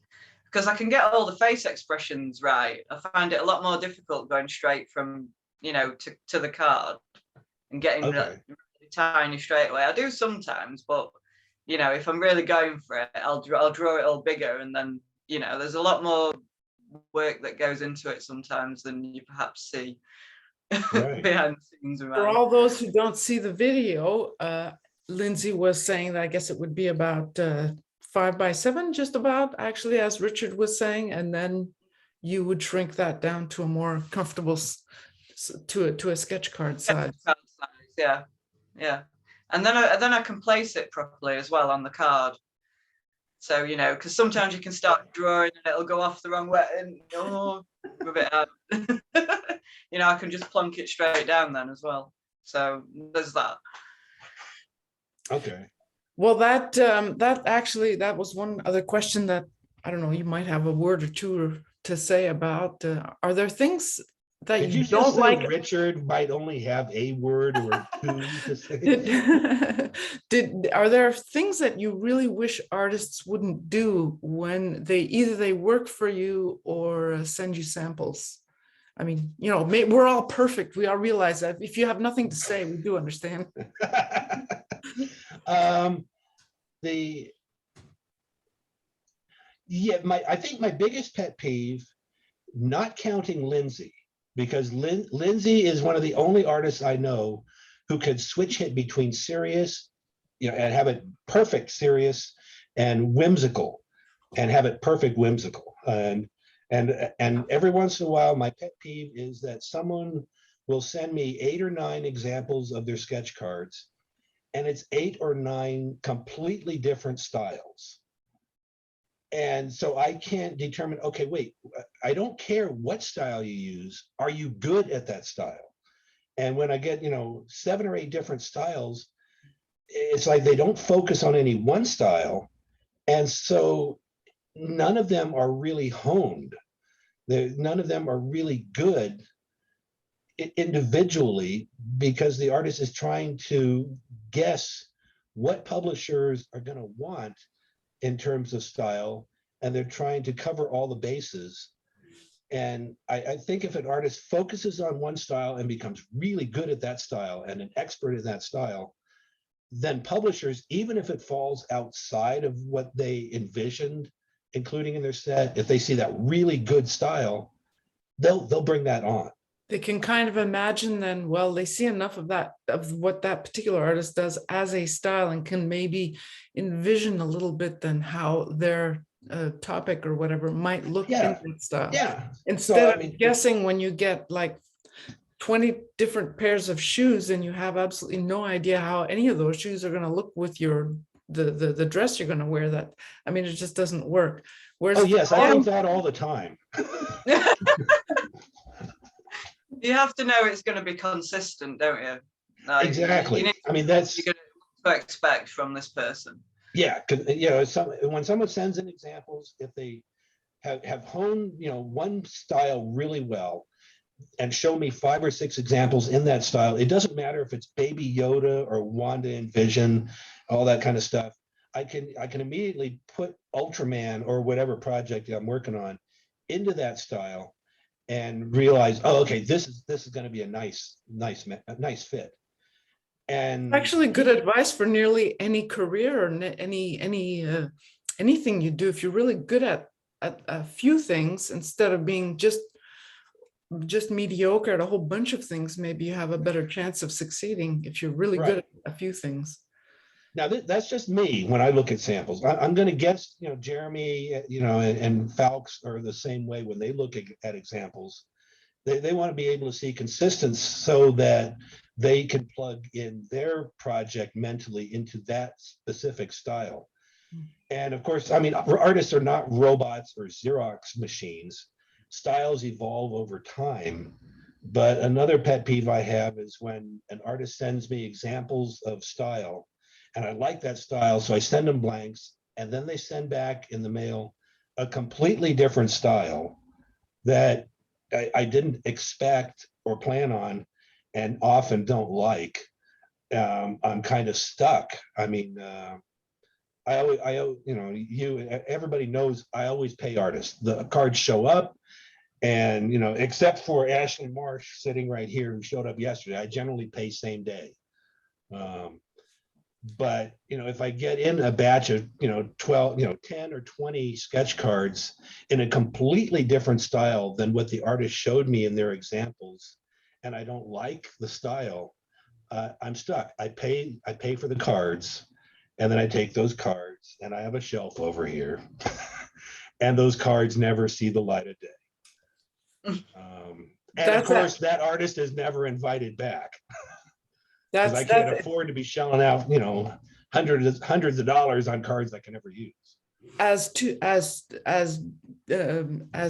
Because I can get all the face expressions right. I find it a lot more difficult going straight from, you know, to the card and getting really tiny straight away. I do sometimes, but you know, if I'm really going for it, I'll draw it all bigger, and then, you know, there's a lot more work that goes into it sometimes than you perhaps see behind the scenes For around. all those who don't see the video, Lindsay was saying that I guess it would be about 5 by 7, just about, actually, as Richard was saying, and then you would shrink that down to a more comfortable to a sketch card size. Yeah, yeah. And then I can place it properly as well on the card. So, you know, because sometimes you can start drawing and it'll go off the wrong way and rub it out. You know, I can just plonk it straight down then as well. So there's that. Okay. Well, that actually, that was one other question that, I don't know, you might have a word or two to say about. Are there things that Did you just don't say like? Richard might only have a word or two to say? Are there things that you really wish artists wouldn't do when either they work for you or send you samples? I mean, you know, we're all perfect. We all realize that. If you have nothing to say, we do understand. I think my biggest pet peeve, not counting Lindsay, because Lindsay is one of the only artists I know who could switch hit between serious, you know, and have it perfect serious and whimsical, and have it perfect whimsical. And every once in a while, my pet peeve is that someone will send me 8 or 9 examples of their sketch cards, and it's 8 or 9 completely different styles. And so I can't determine, okay, wait, I don't care what style you use. Are you good at that style? And when I get, you know, 7 or 8 different styles, it's like they don't focus on any one style. And so none of them are really honed. None of them are really good individually, because the artist is trying to guess what publishers are going to want in terms of style, and they're trying to cover all the bases. And I think if an artist focuses on one style and becomes really good at that style and an expert in that style, then publishers, even if it falls outside of what they envisioned including in their set, if they see that really good style, they'll bring that on. They can kind of imagine then, well, they see enough of that, of what that particular artist does as a style, and can maybe envision a little bit then how their topic or whatever might look in that style. Yeah. Instead of guessing when you get like 20 different pairs of shoes and you have absolutely no idea how any of those shoes are going to look with the dress you're going to wear. That, I mean, it just doesn't work. Whereas, oh yes, I think that all the time. You have to know it's going to be consistent, don't you? Like, exactly. I mean, that's you're going to expect from this person. Yeah, you know, when someone sends in examples, if they have honed, you know, one style really well, and show me 5 or 6 examples in that style, it doesn't matter if it's Baby Yoda or Wanda and Vision, all that kind of stuff. I can immediately put Ultraman or whatever project I'm working on into that style and realize, oh, okay, this is going to be a nice fit. And actually good advice for nearly any career or anything you do. If you're really good at a few things, instead of being just mediocre at a whole bunch of things, maybe you have a better chance of succeeding if you're really good at a few things. Now that's just me when I look at samples. I'm going to guess, you know, Jeremy, you know, and Falks are the same way when they look at examples. They want to be able to see consistency so that they can plug in their project mentally into that specific style. And of course, I mean, artists are not robots or Xerox machines. styles evolve over time. But another pet peeve I have is when an artist sends me examples of style and I like that style, so I send them blanks, and then they send back in the mail a completely different style that I didn't expect or plan on, and often don't like. I'm kind of stuck. I mean, everybody knows I always pay artists. The cards show up, and except for Ashley Marsh sitting right here who showed up yesterday, I generally pay same day. But if I get in a batch of 12, 10 or 20 sketch cards in a completely different style than what the artist showed me in their examples, and I don't like the style, I'm stuck. I pay for the cards, and then I take those cards and I have a shelf over here, and those cards never see the light of day. And of course, that artist is never invited back. Because I can't afford to be shelling out, hundreds of dollars on cards I can never use. As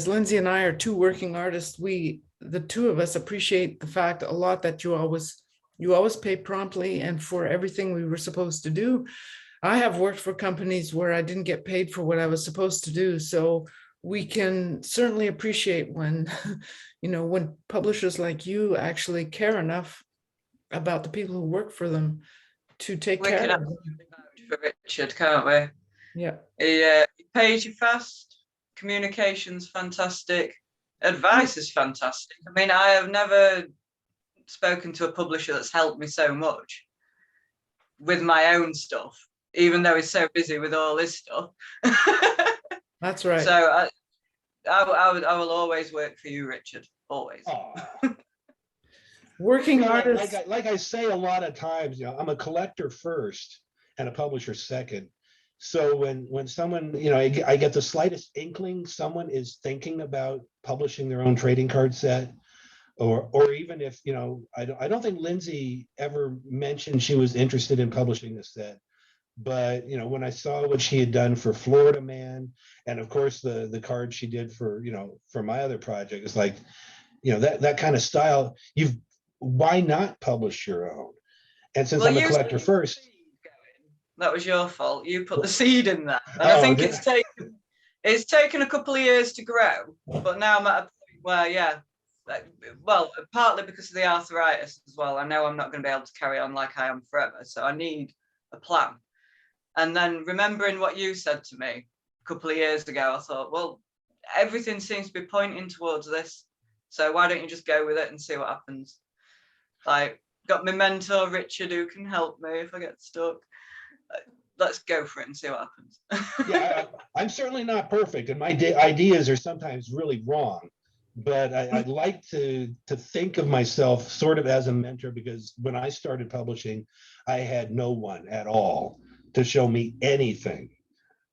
Lindsay and I are two working artists, the two of us appreciate the fact a lot that you always pay promptly and for everything we were supposed to do. I have worked for companies where I didn't get paid for what I was supposed to do, so we can certainly appreciate when when publishers like you actually care enough about the people who work for them to take care of them. For Richard, can't we? Yeah. He pays you fast, communication's fantastic, advice is fantastic. I mean, I have never spoken to a publisher that's helped me so much with my own stuff, even though he's so busy with all this stuff. That's right. So I will always work for you, Richard, always. Working artists, like I say a lot of times, I'm a collector first and a publisher second. So when someone, I get the slightest inkling someone is thinking about publishing their own trading card set, or even if I don't think Lindsay ever mentioned she was interested in publishing this set. But when I saw what she had done for Florida Man, and of course the card she did for for my other project, it's like that kind of style. Why not publish your own? And since I'm a collector first, that was your fault. You put the seed in that, and I think it's taken a couple of years to grow. But now I'm at a point where, well, partly because of the arthritis as well. I know I'm not going to be able to carry on like I am forever, so I need a plan. And then remembering what you said to me a couple of years ago, I thought, well, everything seems to be pointing towards this. So why don't you just go with it and see what happens? Like, got my mentor, Richard, who can help me if I get stuck. Let's go for it and see what happens. Yeah, I'm certainly not perfect, and my ideas are sometimes really wrong. But I'd like to think of myself sort of as a mentor, because when I started publishing, I had no one at all to show me anything.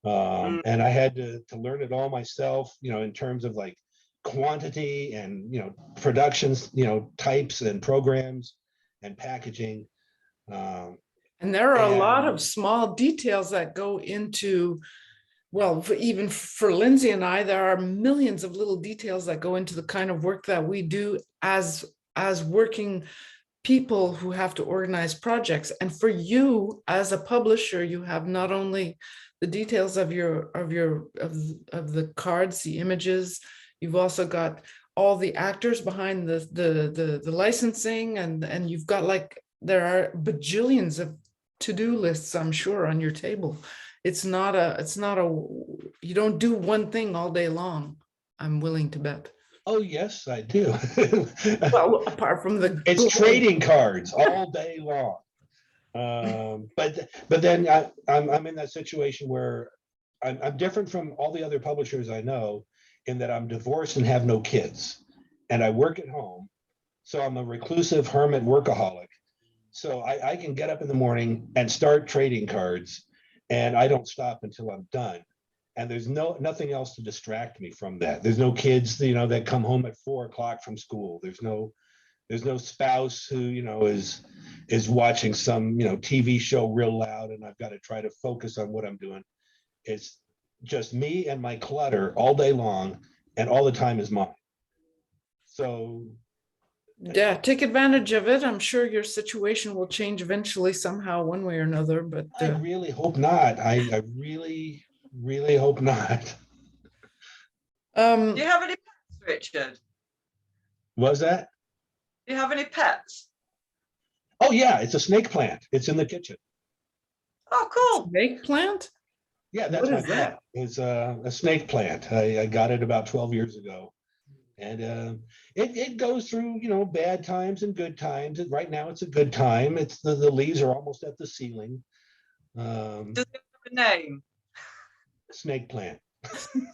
And I had to learn it all myself, in terms of like quantity and, productions, types and programs and packaging. And there are a lot of small details that go into, well, even for Lindsay and I, there are millions of little details that go into the kind of work that we do as working people who have to organize projects. And for you as a publisher, you have not only the details of the cards, the images, you've also got all the actors behind the licensing, and you've got there are bajillions of to-do lists, I'm sure, on your table. It's not you don't do one thing all day long, I'm willing to bet. Oh yes, I do. Well, apart from it's trading cards all day long. But then I'm in that situation where I'm different from all the other publishers I know, in that I'm divorced and have no kids, and I work at home. So I'm a reclusive hermit workaholic. So I can get up in the morning and start trading cards, and I don't stop until I'm done. And there's nothing else to distract me from that. There's no kids, that come home at 4 o'clock from school. There's no spouse who, is watching some, TV show real loud, and I've got to try to focus on what I'm doing. It's just me and my clutter all day long, and all the time is mine. So Yeah, take advantage of it. I'm sure your situation will change eventually somehow, one way or another, but I really hope not. I really, really hope not. Do you have any pets, Richard? Was that? Do you have any pets? Oh yeah, it's a snake plant. It's in the kitchen. Oh, cool. snake plant? Yeah, that's What my is that? pet. It's a snake plant. I got it about 12 years ago. And it goes through, bad times and good times. And right now it's a good time. It's the leaves are almost at the ceiling. Does it have a name? Snake plant.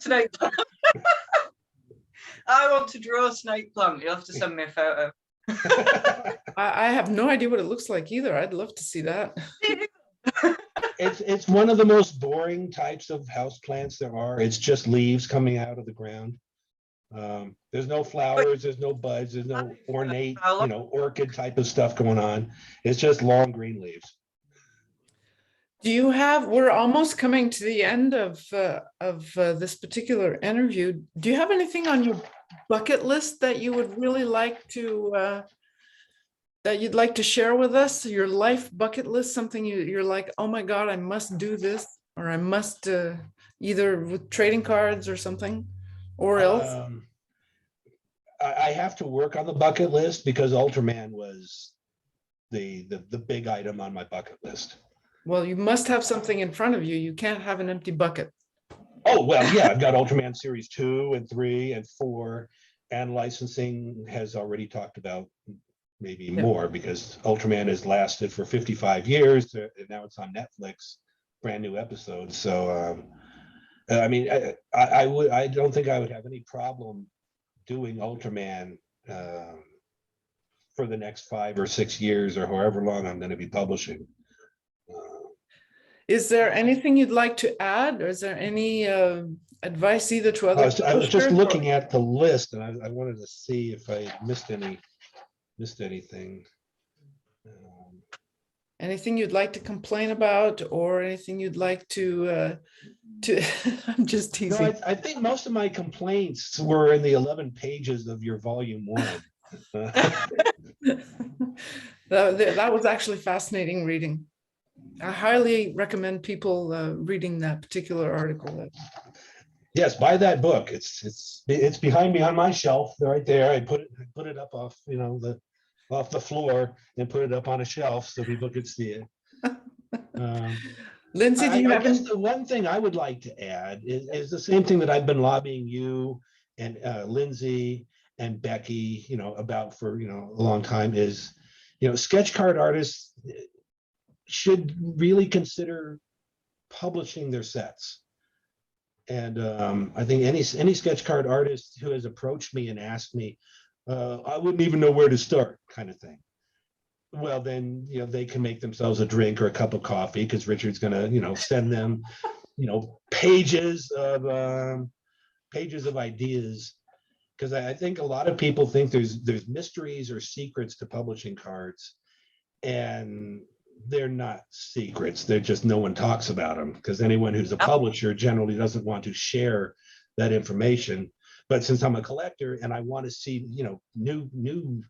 Snake plant. I want to draw a snake plant. You'll have to send me a photo. I have no idea what it looks like either. I'd love to see that. It's one of the most boring types of house plants there are. It's just leaves coming out of the ground. There's no flowers, there's no buds, there's no ornate, orchid type of stuff going on. It's just long green leaves. We're almost coming to the end of this particular interview. Do you have anything on your bucket list that you would really like to, that you'd like to share with us? Your life bucket list, something you're like, oh my God, I must do this, or I must either with trading cards or something, or else? I have to work on the bucket list because Ultraman was the big item on my bucket list. Well, you must have something in front of you. You can't have an empty bucket. Oh, well, yeah, I've got Ultraman Series 2 and 3 and 4, and licensing has already talked about maybe more because Ultraman has lasted for 55 years, and now it's on Netflix, brand new episodes. So, I mean, I don't think I would have any problem doing Ultraman for the next 5 or 6 years or however long I'm going to be publishing. Is there anything you'd like to add, or is there any advice either to other? I was just looking at the list, and I wanted to see if I missed anything. Anything you'd like to complain about, or anything you'd like to I'm just teasing. No, I think most of my complaints were in the 11 pages of your volume 1. That was actually fascinating reading. I highly recommend people reading that particular article. Yes, buy that book. It's behind me on my shelf right there. I put it up off off the floor and put it up on a shelf so people could see it. Lindsay, do you have? I guess the one thing I would like to add is the same thing that I've been lobbying you and Lindsay and Becky, about for a long time is, sketch card artists should really consider publishing their sets. And I think any sketch card artist who has approached me and asked me, I wouldn't even know where to start, kind of thing. Well, then, they can make themselves a drink or a cup of coffee because Richard's going to, send them, pages of ideas. Because I think a lot of people think there's mysteries or secrets to publishing cards, and they're not secrets. They're just no one talks about them because anyone who's a publisher generally doesn't want to share that information. But since I'm a collector and I want to see, new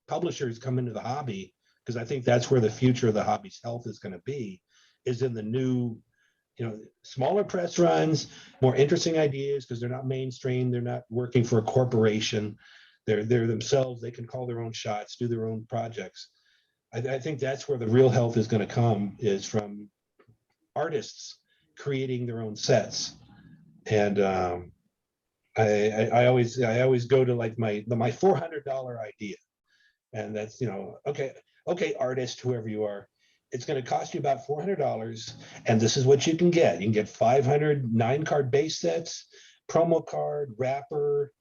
publishers come into the hobby, because I think that's where the future of the hobby's health is going to be, is in the new, smaller press runs, more interesting ideas, because they're not mainstream. They're not working for a corporation. They're themselves. They can call their own shots, do their own projects. I think that's where the real health is going to come, is from artists creating their own sets. And I always go to like my $400 idea, and that's okay, artist, whoever you are, it's going to cost you about $400, and this is what you can get. You can get 500 9-card base sets, promo card, wrapper,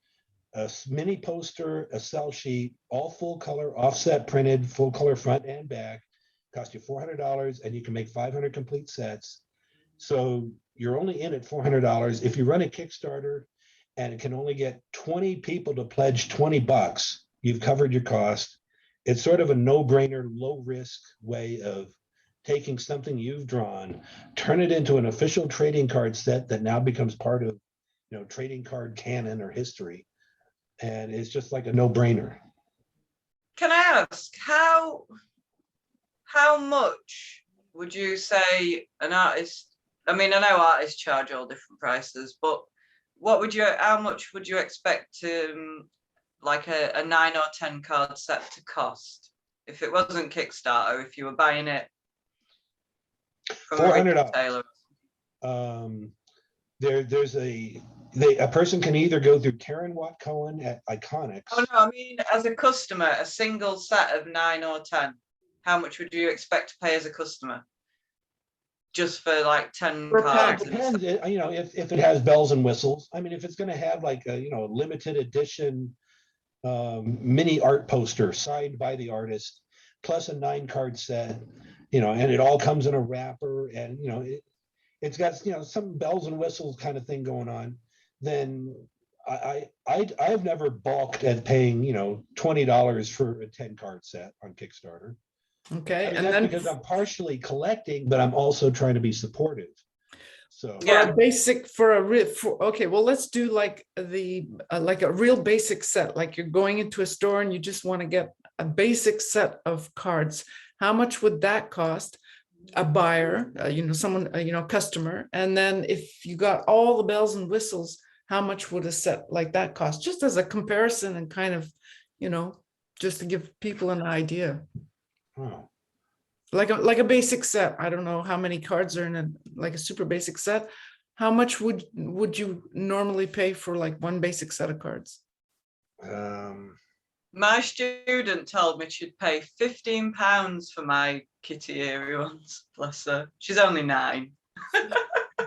a mini poster, a sell sheet, all full color, offset printed, full color front and back. Cost you $400, and you can make 500 complete sets. So you're only in at $400. If you run a Kickstarter and it can only get 20 people to pledge $20, you've covered your cost. It's sort of a no-brainer, low-risk way of taking something you've drawn, turn it into an official trading card set that now becomes part of, trading card canon or history. And it's just like a no-brainer. Can I ask how much would you say an artist? I mean, I know artists charge all different prices, but how much would you expect like a 9 or 10 card set to cost if it wasn't Kickstarter, if you were buying it from a $400. retailer? There's a person can either go through Karen Watt Cohen at Iconics. Oh no, I mean as a customer, a single set of 9 or 10. How much would you expect to pay as a customer? Just for like 10 Per cards? pack. Depends, if it has bells and whistles. I mean, if it's going to have like a limited edition mini art poster signed by the artist, plus a 9-card set, and it all comes in a wrapper, and it's got some bells and whistles kind of thing going on, then I've never balked at paying $20 for a 10-card set on Kickstarter. Okay, I mean, and that's then because I'm partially collecting, but I'm also trying to be supportive. So for a basic, okay, well, let's do like like a real basic set, like you're going into a store and you just want to get a basic set of cards. How much would that cost a buyer, someone, customer? And then if you got all the bells and whistles, how much would a set like that cost? Just as a comparison and kind of, just to give people an idea. oh. Like a basic set. I don't know how many cards are in a super basic set. How much would you normally pay for like one basic set of cards? My student told me she'd pay £15 for my kitty eerie ones. Bless her. She's only 9.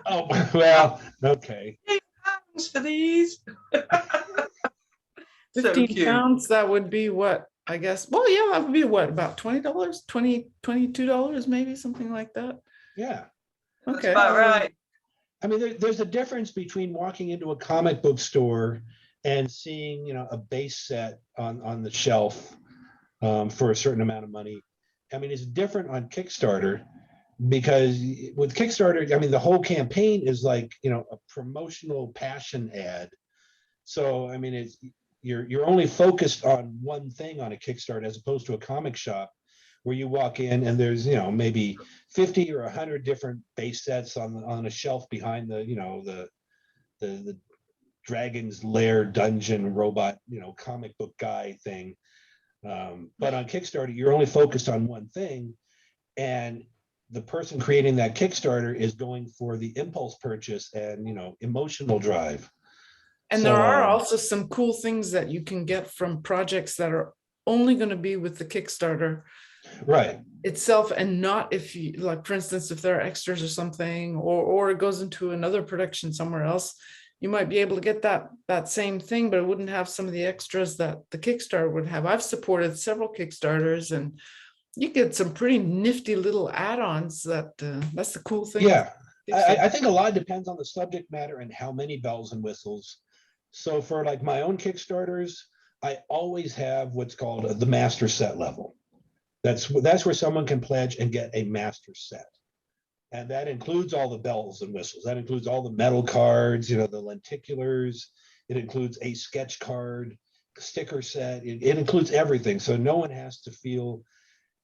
Oh, well, okay. £15 for these. 15 pounds, that would be what, I guess. Well, yeah, that would be what, about $20, $22, maybe, something like that. Yeah. Okay. That's about right. I mean, there's a difference between walking into a comic book store and seeing, a base set on the shelf for a certain amount of money. I mean, it's different on Kickstarter, because with Kickstarter, I mean, the whole campaign is like, a promotional passion ad. So, I mean, you're only focused on one thing on a Kickstarter, as opposed to a comic shop where you walk in and there's, maybe 50 or 100 different base sets on a shelf behind the Dragon's Lair dungeon robot, comic book guy thing. But on Kickstarter, you're only focused on one thing, and the person creating that Kickstarter is going for the impulse purchase and, emotional drive. And there are also some cool things that you can get from projects that are only going to be with the Kickstarter right itself, and not if you, like, for instance, if there are extras or something, or it goes into another production somewhere else, you might be able to get that same thing, but it wouldn't have some of the extras that the Kickstarter would have. I've supported several Kickstarters, and you get some pretty nifty little add-ons. That's the cool thing. Yeah, I think a lot depends on the subject matter and how many bells and whistles. So for like my own Kickstarters, I always have what's called the master set level. That's where someone can pledge and get a master set. And that includes all the bells and whistles. That includes all the metal cards, the lenticulars. It includes a sketch card, sticker set. It includes everything. So no one has to feel,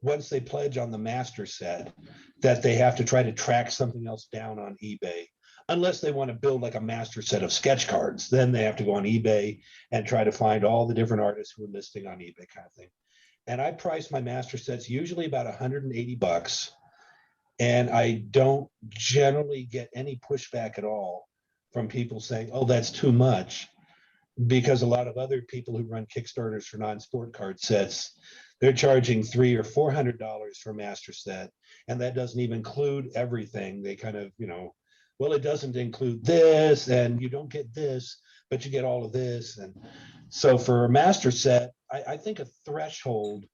once they pledge on the master set, that they have to try to track something else down on eBay. Unless they want to build like a master set of sketch cards, then they have to go on eBay and try to find all the different artists who are listing on eBay, kind of thing. And I price my master sets usually about $180. And I don't generally get any pushback at all from people saying, oh, that's too much, because a lot of other people who run Kickstarters for non-sport card sets, they're charging $300 or $400 for a master set. And that doesn't even include everything. They kind of, well, it doesn't include this, and you don't get this, but you get all of this. And so for a master set, I think a threshold,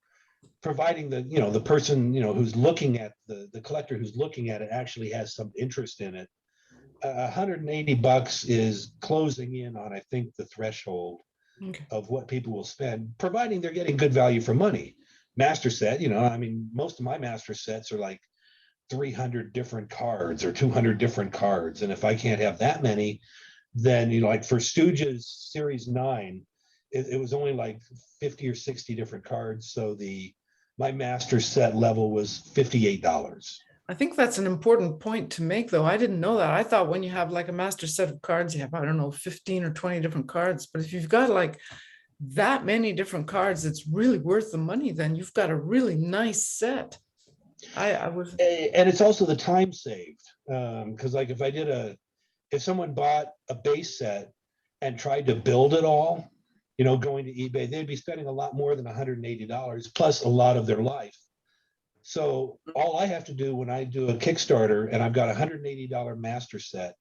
providing the person, who's looking at the collector who's looking at it actually has some interest in it, $180 is closing in on, I think, the threshold of what people will spend, providing they're getting good value for money. Master set, I mean, most of my master sets are like 300 different cards or 200 different cards. And if I can't have that many, then, like for Stooges Series 9, it was only like 50 or 60 different cards. So my master set level was $58. I think that's an important point to make, though. I didn't know that. I thought when you have like a master set of cards, you have, I don't know, 15 or 20 different cards. But if you've got like that many different cards, it's really worth the money. Then you've got a really nice set. I was, And it's also the time saved. Because like if someone bought a base set and tried to build it all, going to eBay, they'd be spending a lot more than $180 plus a lot of their life. So all I have to do when I do a Kickstarter and I've got a $180 master set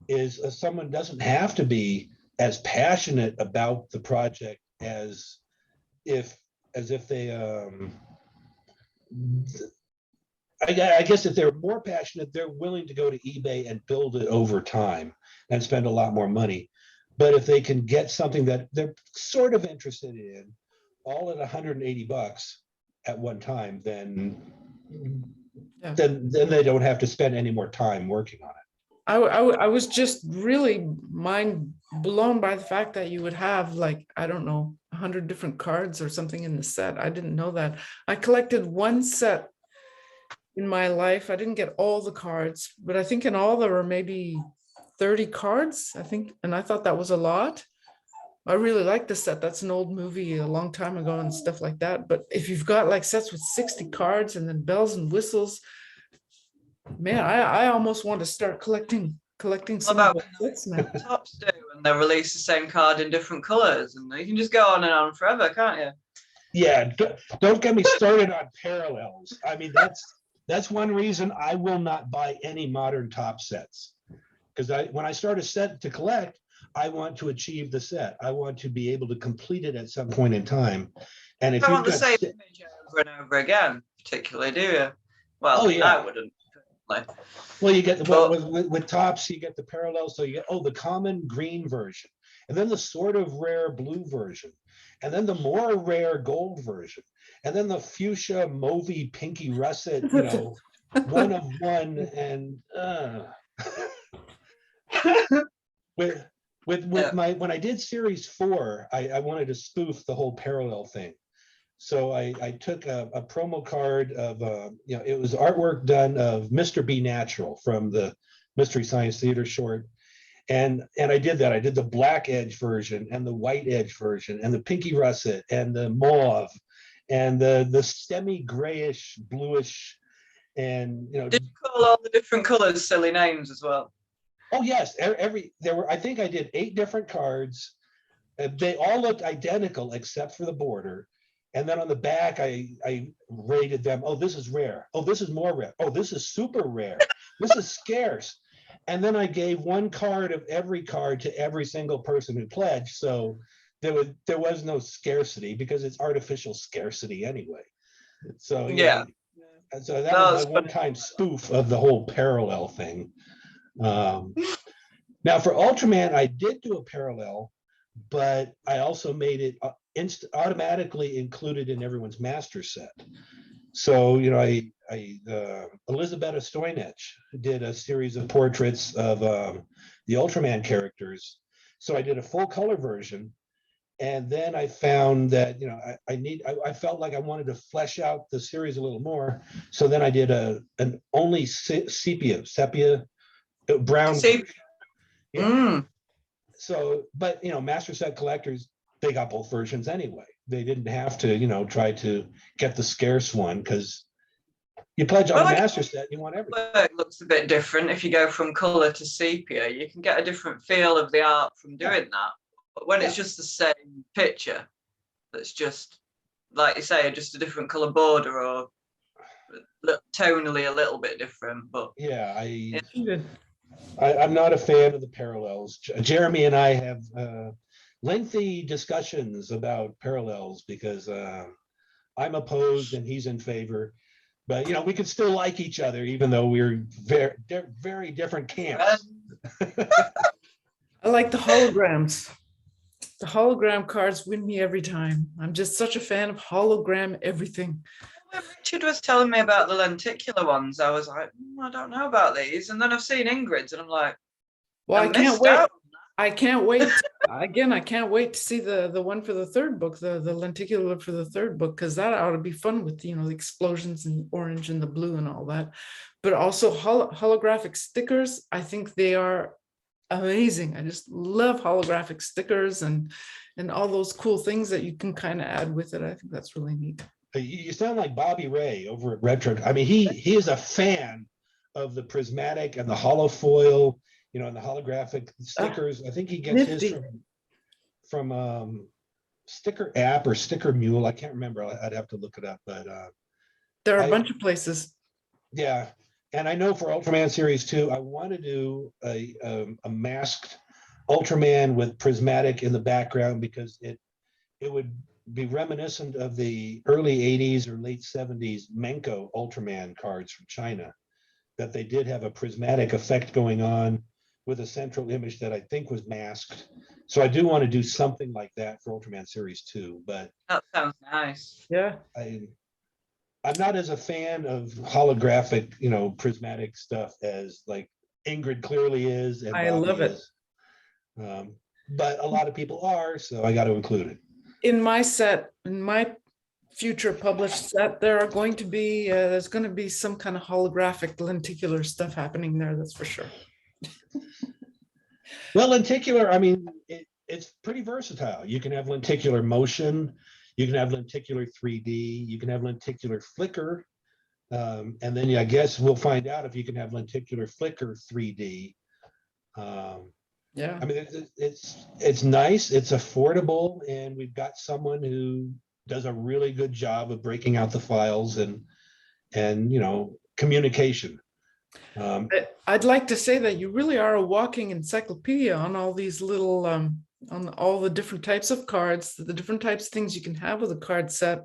is someone doesn't have to be as passionate about the project as if they I guess if they're more passionate, they're willing to go to eBay and build it over time and spend a lot more money. But if they can get something that they're sort of interested in, all at $180 at one time, then they don't have to spend any more time working on it. I was just really mind blown by the fact that you would have like, I don't know, 100 different cards or something in the set. I didn't know that. I collected one set in my life. I didn't get all the cards, but I think in all there were maybe 30 cards, I think. And I thought that was a lot. I really like the set. That's an old movie a long time ago and stuff like that. But if you've got like sets with 60 cards and then bells and whistles, man, I almost want to start collecting some of About those sets, man. Tops do, and they release the same card in different colors, and you can just go on and on forever, can't you? Yeah, don't get me started on parallels. I mean, that's one reason I will not buy any modern top sets. Because when I start a set to collect, I want to achieve the set. I want to be able to complete it at some point in time. And if I you want the same image over and over again, particularly, do you? Well, I wouldn't. Well, you get with tops, you get the parallels. So you get the common green version, and then the sort of rare blue version, and then the more rare gold version, and then the fuchsia mauvey pinky russet, one of one, and when I did series 4, I wanted to spoof the whole parallel thing. So I took a promo card of, it was artwork done of Mr. Be Natural from the Mystery Science Theater short. And I did that. I did the black edge version and the white edge version and the pinky russet and the mauve and the semi-grayish, bluish, and, Did you call all the different colors silly names as well? Oh, yes. I think I did 8 different cards. They all looked identical except for the border. And then on the back, I rated them. Oh, this is rare. Oh, this is more rare. Oh, this is super rare. This is scarce. And then I gave one card of every card to every single person who pledged. So there was no scarcity because it's artificial scarcity anyway. So yeah. So that was my one-time spoof of the whole parallel thing. Now for Ultraman, I did do a parallel, but I also made it automatically included in everyone's master set. So, Elizabeth Stoynich did a series of portraits of the Ultraman characters. So I did a full color version. And then I found that, I felt like I wanted to flesh out the series a little more. So then I did an only sepia brown. Yeah. So, but, master set collectors, they got both versions anyway. They didn't have to, try to get the scarce one because you pledge on the master set, you want everything. It looks a bit different if you go from color to sepia. You can get a different feel of the art from doing that. But when it's just the same picture, that's just, like you say, just a different color border or tonally a little bit different. But yeah, I'm not a fan of the parallels. Jeremy and I have lengthy discussions about parallels because I'm opposed and he's in favor. But we can still like each other even though we're very different camps. I like the holograms. The hologram cards win me every time. I'm just such a fan of hologram everything. When Richard was telling me about the lenticular ones, I was like, I don't know about these. And then I've seen Ingrid's and I'm like, well, I can't wait. I can't wait Again, I can't wait to see the one for the third book, the lenticular for the third book, because that ought to be fun with, you know, the explosions and orange and the blue and all that. But also holographic stickers, I think they are amazing. I just love holographic stickers and all those cool things that you can kind of add with it. I think that's really neat. You sound like Bobby Ray over at Retro. I mean, he is a fan of the prismatic and the hollow foil, you know, and the holographic stickers. I think he gets Nifty. his from Sticker App or Sticker Mule. I can't remember. I'd have to look it up, but There are a bunch of places. yeah. And I know for Ultraman Series 2, I want to do a masked Ultraman with prismatic in the background, because it would be reminiscent of the early 80s or late 70s Menko Ultraman cards from China, that they did have a prismatic effect going on with a central image that I think was masked. So I do want to do something like that for Ultraman Series 2, but That sounds nice. Yeah. I'm not as a fan of holographic, you know, prismatic stuff as like Ingrid clearly is. And I love Bobby it. is. But a lot of people are, so I got to include it. In my set, in my future published set, there's going to be some kind of holographic lenticular stuff happening there, that's for sure. Well, lenticular, I mean, it's pretty versatile. You can have lenticular motion, you can have lenticular 3D, you can have lenticular flicker, and then I guess we'll find out if you can have lenticular flicker 3D. Yeah. I mean, it's nice, it's affordable, and we've got someone who does a really good job of breaking out the files and you know, communication. I'd like to say that you really are a walking encyclopedia on all these little on all the different types of cards, the different types of things you can have with a card set.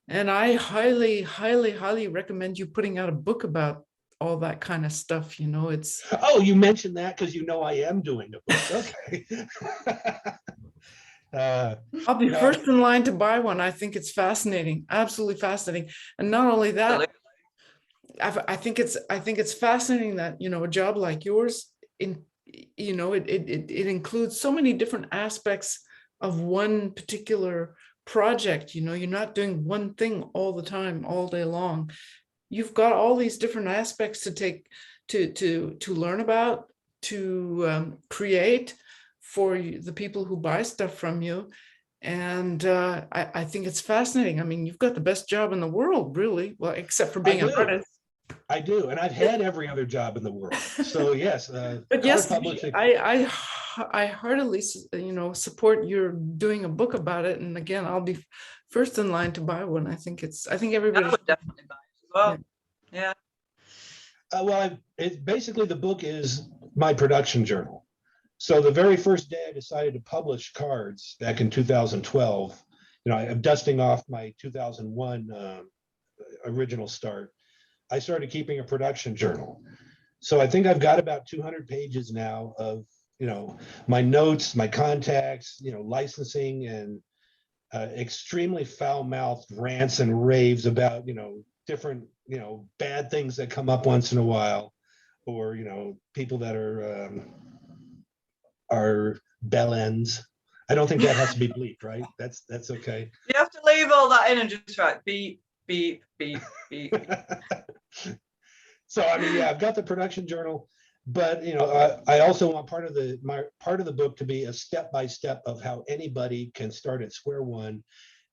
And I highly, highly, highly recommend you putting out a book about all that kind of stuff. You know, it's Oh, you mentioned that because you know I am doing a book. Okay. I'll be first in line to buy one. I think it's fascinating, absolutely fascinating. And not only that, I think it's fascinating that, you know, a job like yours, you know, it includes so many different aspects of one particular project. You know, you're not doing one thing all the time, all day long. You've got all these different aspects to take to learn about, to create for the people who buy stuff from you. And I think it's fascinating. I mean, you've got the best job in the world, really. Well, except for being an artist. I do, and I've had every other job in the world. So yes, but yes, publishing. I heartily, you know, support your doing a book about it. And again, I'll be first in line to buy one. I think everybody would definitely buy it as well. Yeah. Well, it's basically, the book is my production journal. So the very first day I decided to publish cards back in 2012, you know, I'm dusting off my 2001 original start. I started keeping a production journal. So I think I've got about 200 pages now of, you know, my notes, my contacts, you know, licensing, and extremely foul-mouthed rants and raves about, you know, different, you know, bad things that come up once in a while, or, you know, people that are bellends. I don't think that has to be bleeped, right? That's okay. You have to leave all that in and just write beep, beep, beep, beep. So I mean, yeah, I've got the production journal, but you know, I also want part of the book to be a step-by-step of how anybody can start at square one,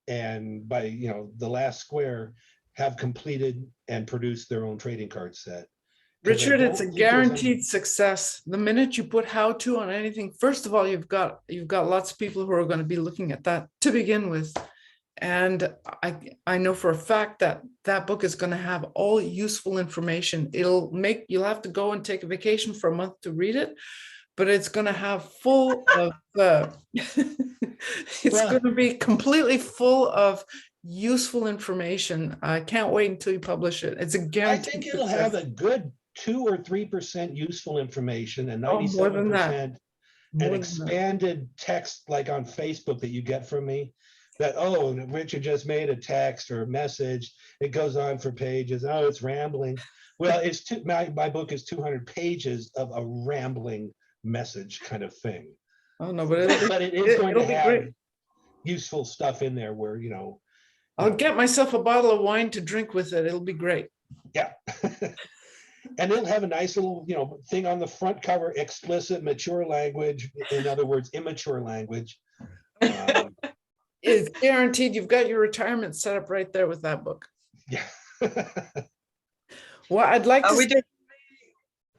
and by, you know, the last square, have completed and produced their own trading card set. Richard, it's a guaranteed success. The minute you put how to on anything, first of all, you've got lots of people who are going to be looking at that to begin with. And I know for a fact that that book is going to have all useful information. You'll have to go and take a vacation for a month to read it, but it's going to have full of, going to be completely full of useful information. I can't wait until you publish it. It's a guarantee. I think it'll have a good 2 or 3% useful information, and 97% an expanded text, like on Facebook that you get from me. That, oh, Richard just made a text or a message. It goes on for pages. Oh, it's rambling. Well, my book is 200 pages of a rambling message kind of thing. Oh, no, but it'll be, But it is going to it'll be have great. useful stuff in there where, I'll get myself a bottle of wine to drink with it. It'll be great. yeah. And it'll have a nice little, thing on the front cover, explicit, mature language. In other words, immature language. It's guaranteed you've got your retirement set up right there with that book. Yeah. Well, I'd like Are to we say, doing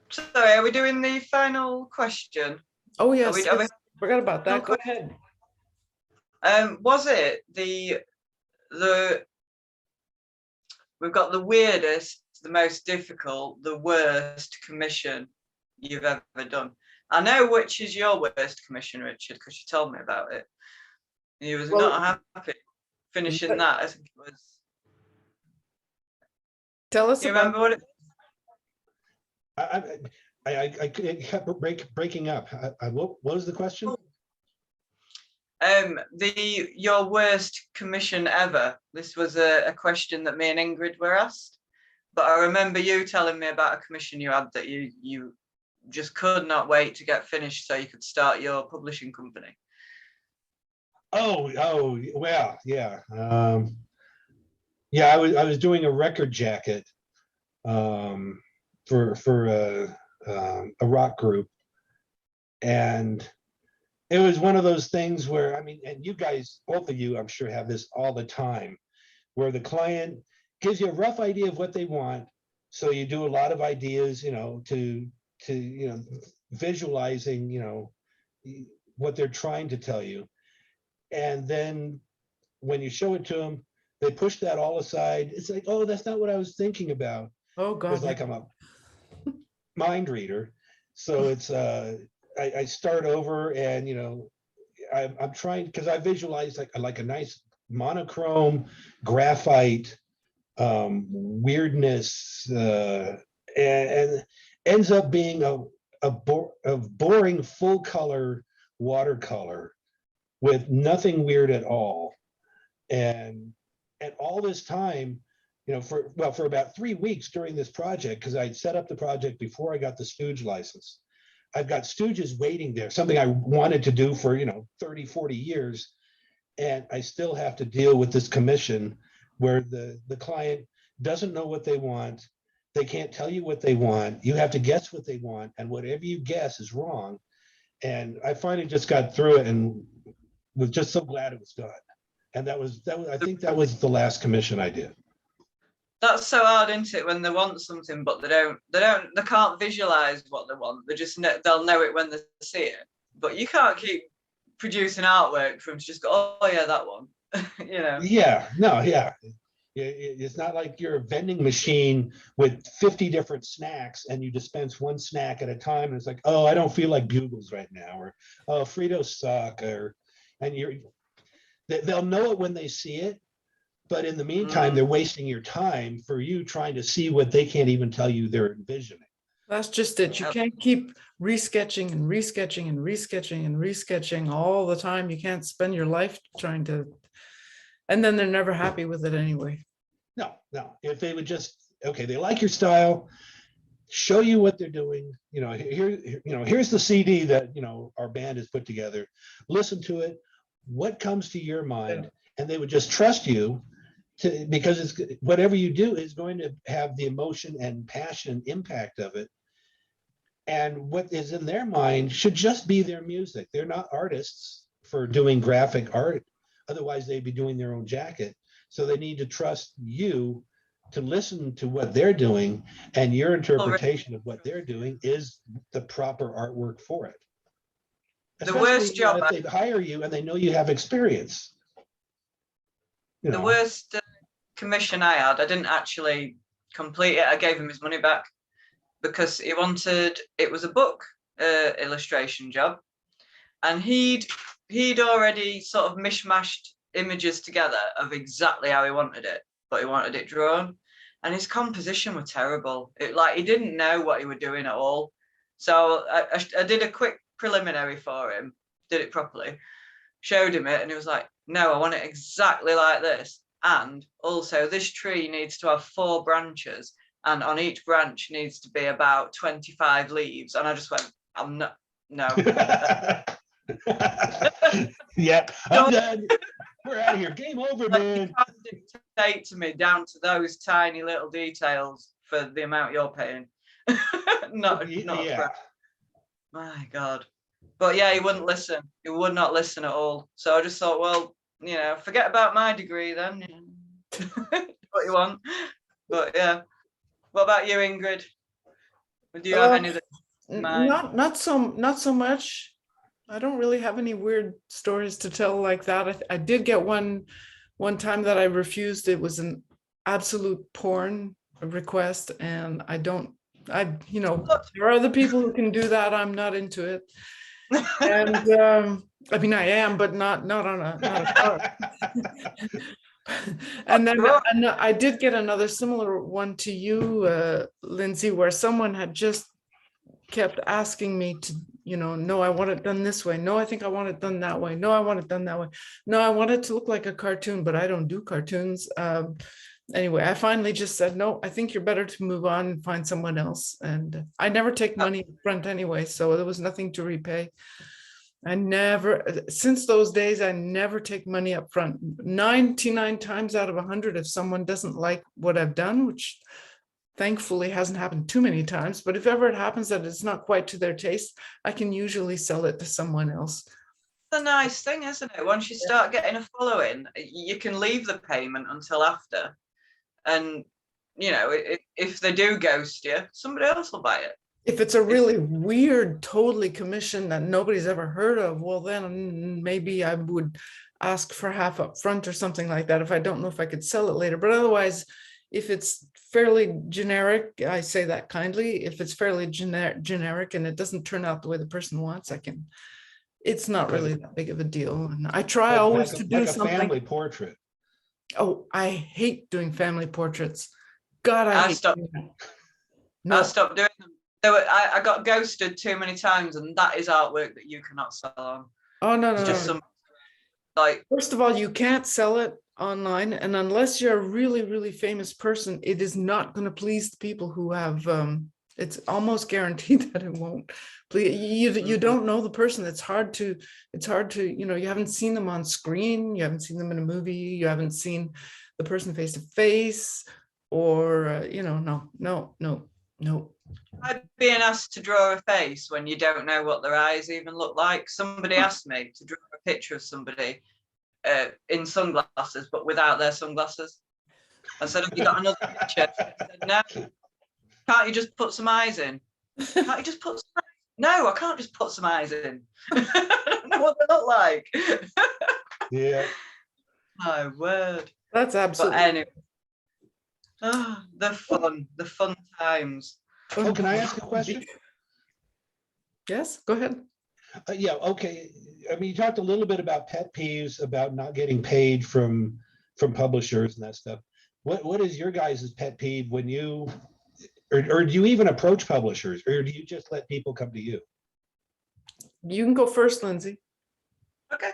sorry, are we doing the final question? oh, Are yes, we, yes, forgot about that. Go okay. ahead. Was it the we've got the weirdest, the most difficult, the worst commission you've ever done? I know which is your worst commission, Richard, because you told me about it. You was Well, not happy finishing that. I think it was. Tell us You about remember what it? I kept breaking up. What was the question? Your worst commission ever. This was a question that me and Ingrid were asked, but I remember you telling me about a commission you had that you just could not wait to get finished so you could start your publishing company. Oh, well, yeah. Yeah, I was doing a record jacket for a rock group, and it was one of those things where, I mean, and you guys, both of you, I'm sure, have this all the time, where the client gives you a rough idea of what they want, so you do a lot of ideas, to visualizing, what they're trying to tell you, and then when you show it to them, they push that all aside. It's like, oh, that's not what I was thinking about. Oh, God. It's like I'm a mind reader. So it's I start over, and I'm trying, because I visualize like a nice monochrome graphite weirdness, and ends up being a boring full color watercolor with nothing weird at all. And all this time, for about 3 weeks during this project, because I'd set up the project before I got the Stooge license. I've got Stooges waiting there, something I wanted to do for 30, 40 years. And I still have to deal with this commission where the client doesn't know what they want. They can't tell you what they want. You have to guess what they want, and whatever you guess is wrong. And I finally just got through it and was just so glad it was done. And that was I think that was the last commission I did. That's so hard, isn't it, when they want something but they can't visualize what they want. They just they'll know it when they see it. But you can't keep producing artwork from just go, oh yeah, that one. Yeah, no, yeah. It's not like you're a vending machine with 50 different snacks and you dispense one snack at a time. And it's like, oh, I don't feel like Bugles right now, or oh, Fritos suck, and they'll know it when they see it. But in the meantime, they're wasting your time for you trying to see what they can't even tell you they're envisioning. That's just it. You can't keep resketching and resketching and resketching and resketching all the time. You can't spend your life trying to, and then they're never happy with it anyway. No. If they would just, okay, they like your style, show you what they're doing. Here's the CD that our band has put together. Listen to it. What comes to your mind? And they would just trust you because it's whatever you do is going to have the emotion and passion impact of it. And what is in their mind should just be their music. They're not artists for doing graphic art. Otherwise, they'd be doing their own jacket. So they need to trust you to listen to what they're doing, and your interpretation of what they're doing is the proper artwork for it. The worst job, if they hire you and they know you have experience. The worst commission I had, I didn't actually complete it. I gave him his money back because he wanted, it was a book illustration job, and he'd already sort of mishmashed images together of exactly how he wanted it, but he wanted it drawn, and his composition were terrible. He didn't know what he was doing at all. So I did a quick preliminary for him, did it properly, showed him it, and he was like, no, I want it exactly like this. And also this tree needs to have 4 branches, and on each branch needs to be about 25 leaves. And I just went, I'm not, no. Yeah, I'm No. done. We're out of here. Game over, Like, you man. can't dictate to me down to those tiny little details for the amount you're paying. not a Yeah. friend. My God. But yeah, he wouldn't listen. He would not listen at all. So I just thought, well, forget about my degree then. What you want. But yeah. What about you, Ingrid? Do you have any that in mind? Not so much. I don't really have any weird stories to tell like that. I did get one time that I refused. It was an absolute porn request, and there are other people who can do that. I'm not into it. And I mean, I am, but not on a card. And then I did get another similar one to you, Lindsay, where someone had just kept asking me to, no, I want it done this way. No, I think I want it done that way. No, I want it done that way. No, I want it to look like a cartoon, but I don't do cartoons. Anyway, I finally just said, no, I think you're better to move on and find someone else. And I never take money up front anyway, so there was nothing to repay. Since those days, I never take money up front. 99 times out of 100, if someone doesn't like what I've done, which thankfully hasn't happened too many times, but if ever it happens that it's not quite to their taste, I can usually sell it to someone else. The nice thing, isn't it? Once you start getting a following, you can leave the payment until after. And, if they do ghost you, somebody else will buy it. If it's a really weird, totally commission that nobody's ever heard of, well, then maybe I would ask for half up front or something like that if I don't know if I could sell it later. But otherwise, if it's fairly generic, I say that kindly. If it's fairly generic and it doesn't turn out the way the person wants, it's not really that big of a deal. And I try always to do something. A family portrait. Oh, I hate doing family portraits. God, I hate doing that. No. I stopped doing them. I got ghosted too many times, and that is artwork that you cannot sell on. Oh, no, it's just no. First of all, you can't sell it online, and unless you're a really, really famous person, it is not going to please the people who have. It's almost guaranteed that it won't please you. You don't know the person. It's hard to. You haven't seen them on screen. You haven't seen them in a movie. You haven't seen the person face to face, or no. I'd being asked to draw a face when you don't know what their eyes even look like. Somebody asked me to draw a picture of somebody in sunglasses, but without their sunglasses. I said, have you got another picture? I said, no. Can't you just put some eyes in? Can't you just put some eyes? No, I can't just put some eyes in. I don't know what they look like. Yeah. My word. That's absolutely. But anyway. The fun times. Oh, can I ask a question? Yes, go ahead. Yeah, okay. I mean, you talked a little bit about pet peeves, about not getting paid from publishers and that stuff. What is your guys' pet peeve when you, or do you even approach publishers, or do you just let people come to you? You can go first, Lindsay. Okay.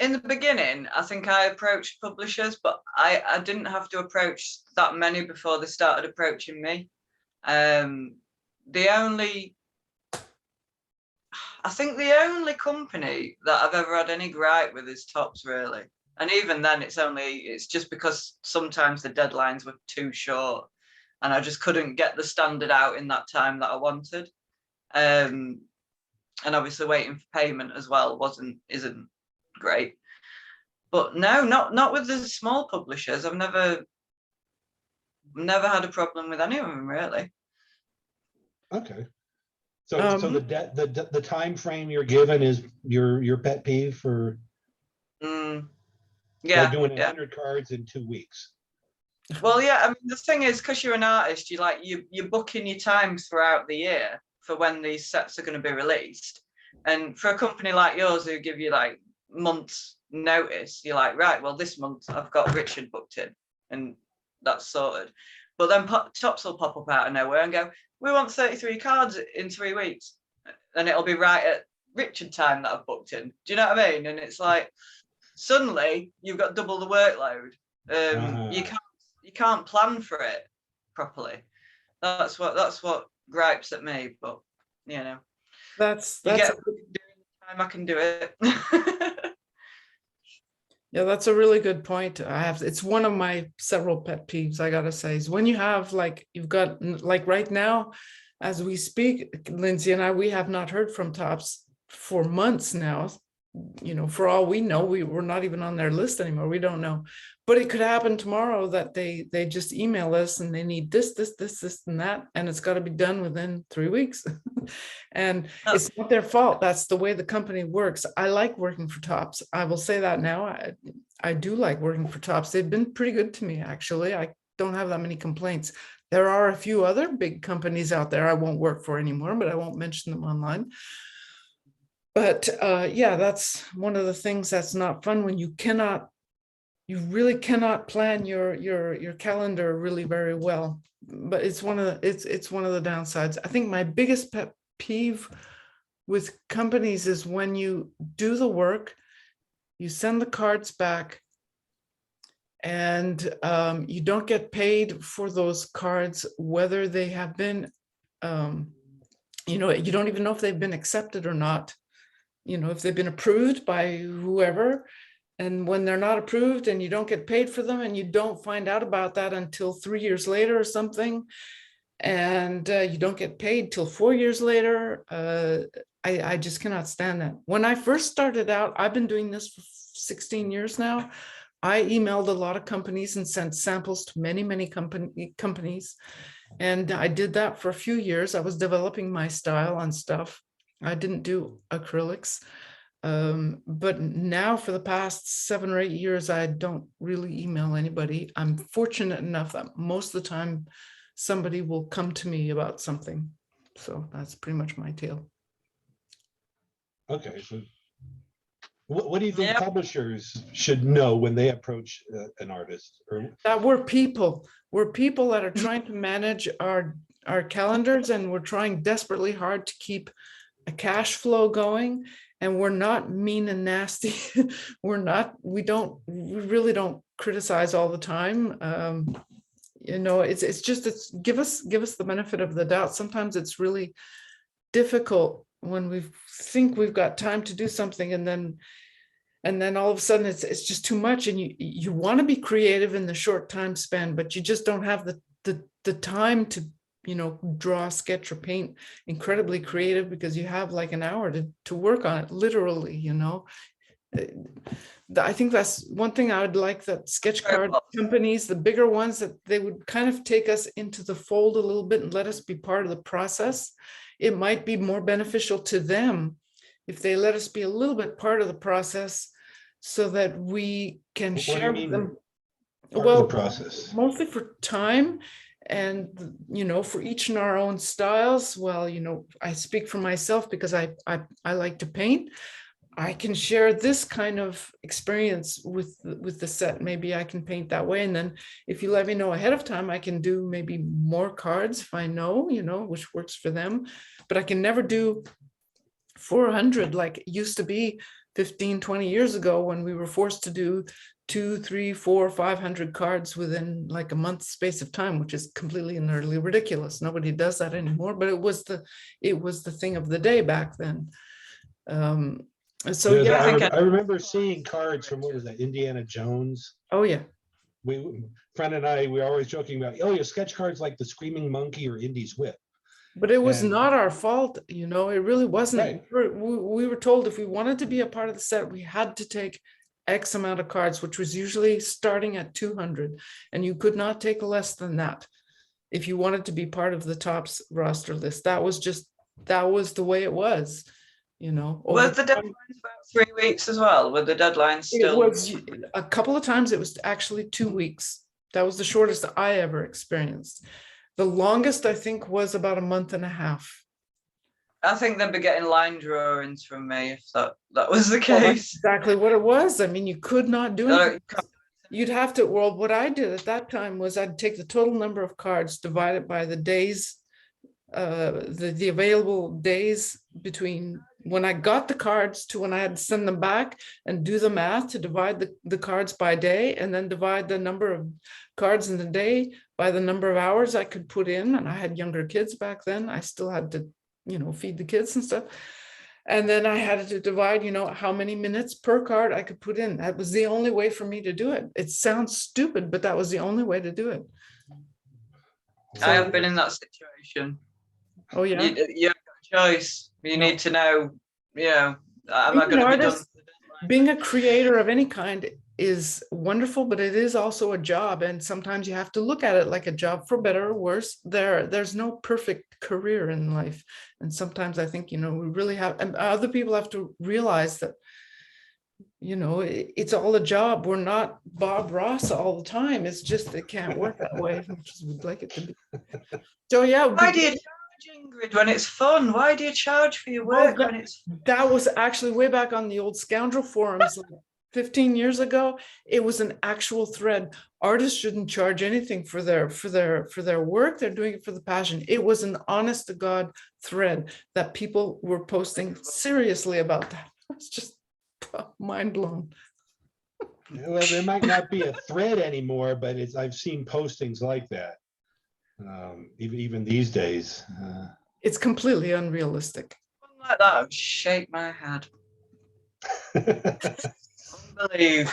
In the beginning, I think I approached publishers, but I didn't have to approach that many before they started approaching me. I think the only company that I've ever had any gripe with is Topps, really. And even then, it's just because sometimes the deadlines were too short and I just couldn't get the standard out in that time that I wanted. And obviously waiting for payment as well isn't great. But no, not with the small publishers. I've never had a problem with any of them, really. Okay. So the time frame you're given is your pet peeve for yeah, doing 100 cards in 2 weeks. Well, yeah, I mean, the thing is, because you're an artist, you're booking your time throughout the year for when these sets are going to be released. And for a company like yours who give you like months notice, you're like, right, well, this month I've got Richard booked in and that's sorted. But then Topps will pop up out of nowhere and go, we want 33 cards in 3 weeks. And it'll be right at Richard time that I've booked in. Do you know what I mean? And it's like, suddenly you've got double the workload. You can't plan for it properly. That's what gripes at me. But that's doing the I can do it. Yeah, that's a really good point. It's one of my several pet peeves, I gotta say, is when you have like, you've got like right now, as we speak, Lindsay and I, we have not heard from Tops for months now. You know, for all we know, we're not even on their list anymore. We don't know, but it could happen tomorrow that they just email us and they need this, and that, and it's got to be done within 3 weeks. And it's not their fault. That's the way the company works. I like working for Tops. I will say that now. I do like working for Tops. They've been pretty good to me, actually. I don't have that many complaints. There are a few other big companies out there I won't work for anymore, but I won't mention them online. But yeah, that's one of the things that's not fun when you really cannot plan your calendar really very well. But it's one of the downsides. I think my biggest pet peeve with companies is when you do the work, you send the cards back, and you don't get paid for those cards, whether they have been, you don't even know if they've been accepted or not. If they've been approved by whoever, and when they're not approved and you don't get paid for them, and you don't find out about that until 3 years later or something, and you don't get paid till 4 years later, I just cannot stand that. When I first started out, I've been doing this for 16 years now. I emailed a lot of companies and sent samples to many companies. And I did that for a few years. I was developing my style on stuff. I didn't do acrylics. But now for the past 7 or 8 years, I don't really email anybody. I'm fortunate enough that most of the time somebody will come to me about something. So that's pretty much my tale. Okay, so what do you think publishers should know when they approach an artist? That we're people that are trying to manage our calendars, and we're trying desperately hard to keep a cash flow going, and we're not mean and nasty. we really don't criticize all the time. It's give us the benefit of the doubt. Sometimes it's really difficult when we think we've got time to do something, and then all of a sudden it's just too much, and you want to be creative in the short time span, but you just don't have the time to draw, sketch, or paint incredibly creative, because you have like an hour to work on it, literally. I think that's one thing I would like, that sketch card companies, the bigger ones, that they would kind of take us into the fold a little bit and let us be part of the process. It might be more beneficial to them if they let us be a little bit part of the process, so that we can share with them. Well, the process mostly for time, and for each in our own styles. Well, I speak for myself because I like to paint. I can share this kind of experience with the set. Maybe I can paint that way, and then if you let me know ahead of time, I can do maybe more cards if I know, which works for them. But I can never do 400 like it used to be 15-20 years ago, when we were forced to do 200, 300, 400, 500 cards within like a month's space of time, which is completely and utterly ridiculous. Nobody does that anymore, but it was the thing of the day back then. So I remember seeing cards from, what was that, Indiana Jones? Oh yeah. Friend and I, we were always joking about, your sketch cards like the Screaming Monkey or Indy's Whip. But it was not our fault, it really wasn't. Right. We were told if we wanted to be a part of the set, we had to take X amount of cards, which was usually starting at 200, and you could not take less than that if you wanted to be part of the Tops roster list. That was the way it was, Was the deadline about 3 weeks as well? Were the deadlines still? It was a couple of times. It was actually 2 weeks. That was the shortest I ever experienced. The longest, I think, was about a month and a half. I think they'd be getting line drawings from me if that was the case. Well, that's exactly what it was. I mean, you could not do anything. You'd have to, well, what I did at that time was I'd take the total number of cards, divide it by the days, the available days between when I got the cards to when I had to send them back, and do the math to divide the cards by day, and then divide the number of cards in the day by the number of hours I could put in. And I had younger kids back then. I still had to, feed the kids and stuff. And then I had to divide, how many minutes per card I could put in. That was the only way for me to do it. It sounds stupid, but that was the only way to do it. I have been in that situation. Oh yeah. You have got a choice. You No. need to know, am I Being an going to be done? artist, being a creator of any kind is wonderful, but it is also a job. And sometimes you have to look at it like a job, for better or worse. There's no perfect career in life. And sometimes I think, we really have, and other people have to realize that, it's all a job. We're not Bob Ross all the time. It's just, it can't work that way, which is we'd like it to be. So yeah. Why do you charge, Ingrid, when it's fun? Why do you charge for your work when it's fun? That was actually way back on the old Scoundrel forums, like 15 years ago. It was an actual thread. Artists shouldn't charge anything for their work. They're doing it for the passion. It was an honest to God thread that people were posting seriously about that. It's just mind blown. Well, there might not be a thread anymore, but I've seen postings like that. Even these days. It's completely unrealistic. Like that, I would shake my head. Unbelievable.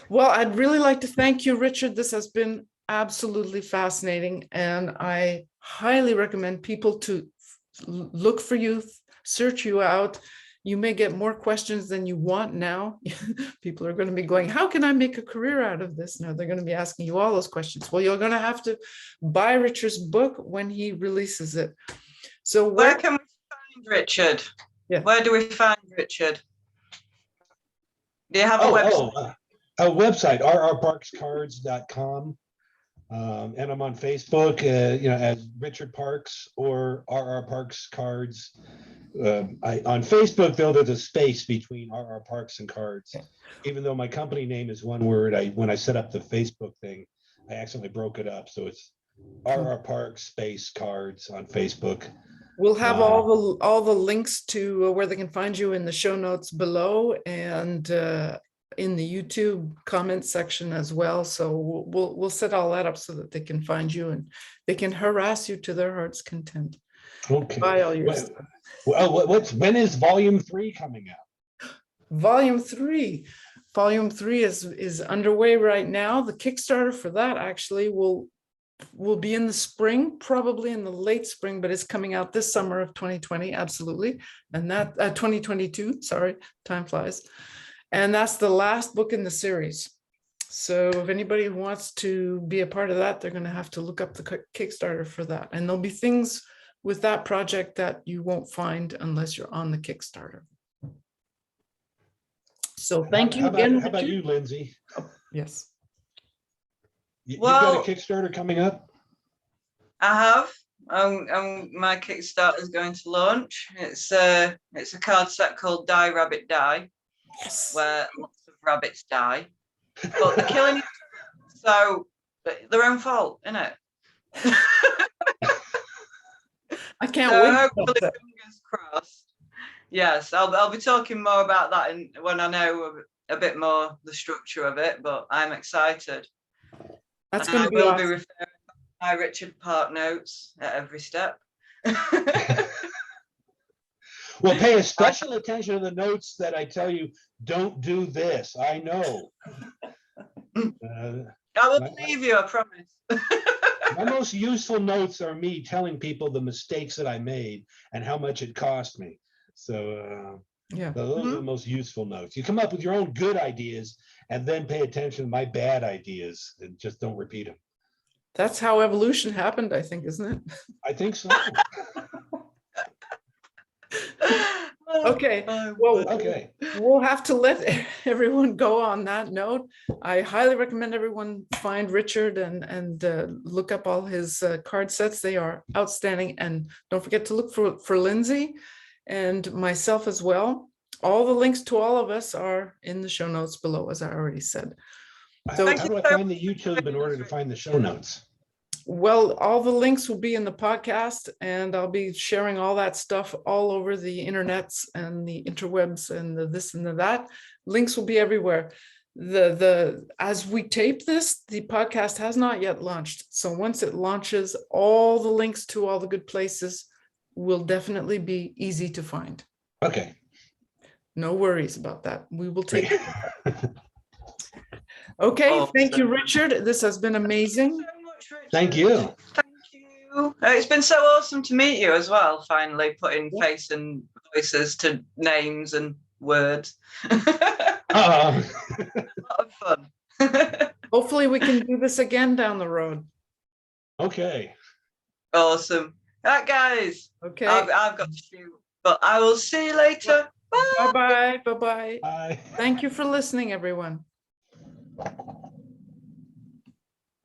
Well, I'd really like to thank you, Richard. This has been absolutely fascinating, and I highly recommend people to look for you, search you out. You may get more questions than you want now. People are going to be going, how can I make a career out of this? Now they're going to be asking you all those questions. Well, you're going to have to buy Richard's book when he releases it. So where can we find Richard? Yeah. Where do we find Richard? Do you have a website? A website, rrparkscards.com. And I'm on Facebook, as Richard Parks or RRParks Cards. On Facebook, though, there's a space between RRParks and Cards. Even though my company name is one word, when I set up the Facebook thing, I accidentally broke it up. So it's RRParks space Cards on Facebook. We'll have all the links to where they can find you in the show notes below, and in the YouTube comment section as well. So we'll set all that up so that they can find you and they can harass you to their heart's content. Okay. Buy all your stuff. Well, when is volume 3 coming out? Volume 3 is underway right now. The Kickstarter for that actually will be in the spring, probably in the late spring, but it's coming out this summer of 2020. Absolutely. And that 2022, sorry, time flies. And that's the last book in the series. So if anybody wants to be a part of that, they're going to have to look up the Kickstarter for that. And there'll be things with that project that you won't find unless you're on the Kickstarter. So thank you again. How about you, Lindsay? Oh, yes. You've got a Kickstarter coming up? I have. My Kickstarter is going to launch. It's a card set called Die Rabbit Die. Yes. Where lots of rabbits die, but they're killing each other. So their own fault, isn't it? I can't wait. Hopefully, fingers crossed. Yes, I'll be talking more about that when I know a bit more the structure of it. But I'm excited. That's going to be I will awesome. be referring to my Richard Park notes at every step. Well, pay a special attention to the notes that I tell you, don't do this. I know. I will believe you, I promise. My most useful notes are me telling people the mistakes that I made and how much it cost me. So yeah, those are the most useful notes. You come up with your own good ideas and then pay attention to my bad ideas and just don't repeat them. That's how evolution happened, I think, isn't it? I think so. Okay, well, okay. We'll have to let everyone go on that note. I highly recommend everyone find Richard and look up all his card sets. They are outstanding. And don't forget to look for Lindsay and myself as well. All the links to all of us are in the show notes below, as I already said. So, how do I find the YouTube in order to find the show notes? Well, all the links will be in the podcast, and I'll be sharing all that stuff all over the internets and the interwebs and the this and the that. Links will be everywhere. As we tape this, the podcast has not yet launched. So once it launches, all the links to all the good places will definitely be easy to find. Okay. No worries about that. We will take Great. it. Okay, thank you, Awesome. Richard. This has been amazing. So much, Richard. Thank you. Thank you. It's been so awesome to meet you as well, finally putting Yeah. face and voices to names and words. Uh, A lot of fun. Hopefully we can do this again down the road. okay. Awesome. Right, guys. Okay, I've got to shoot, but I will see you later. Bye. bye-bye, bye-bye. Bye. Thank you for listening, everyone.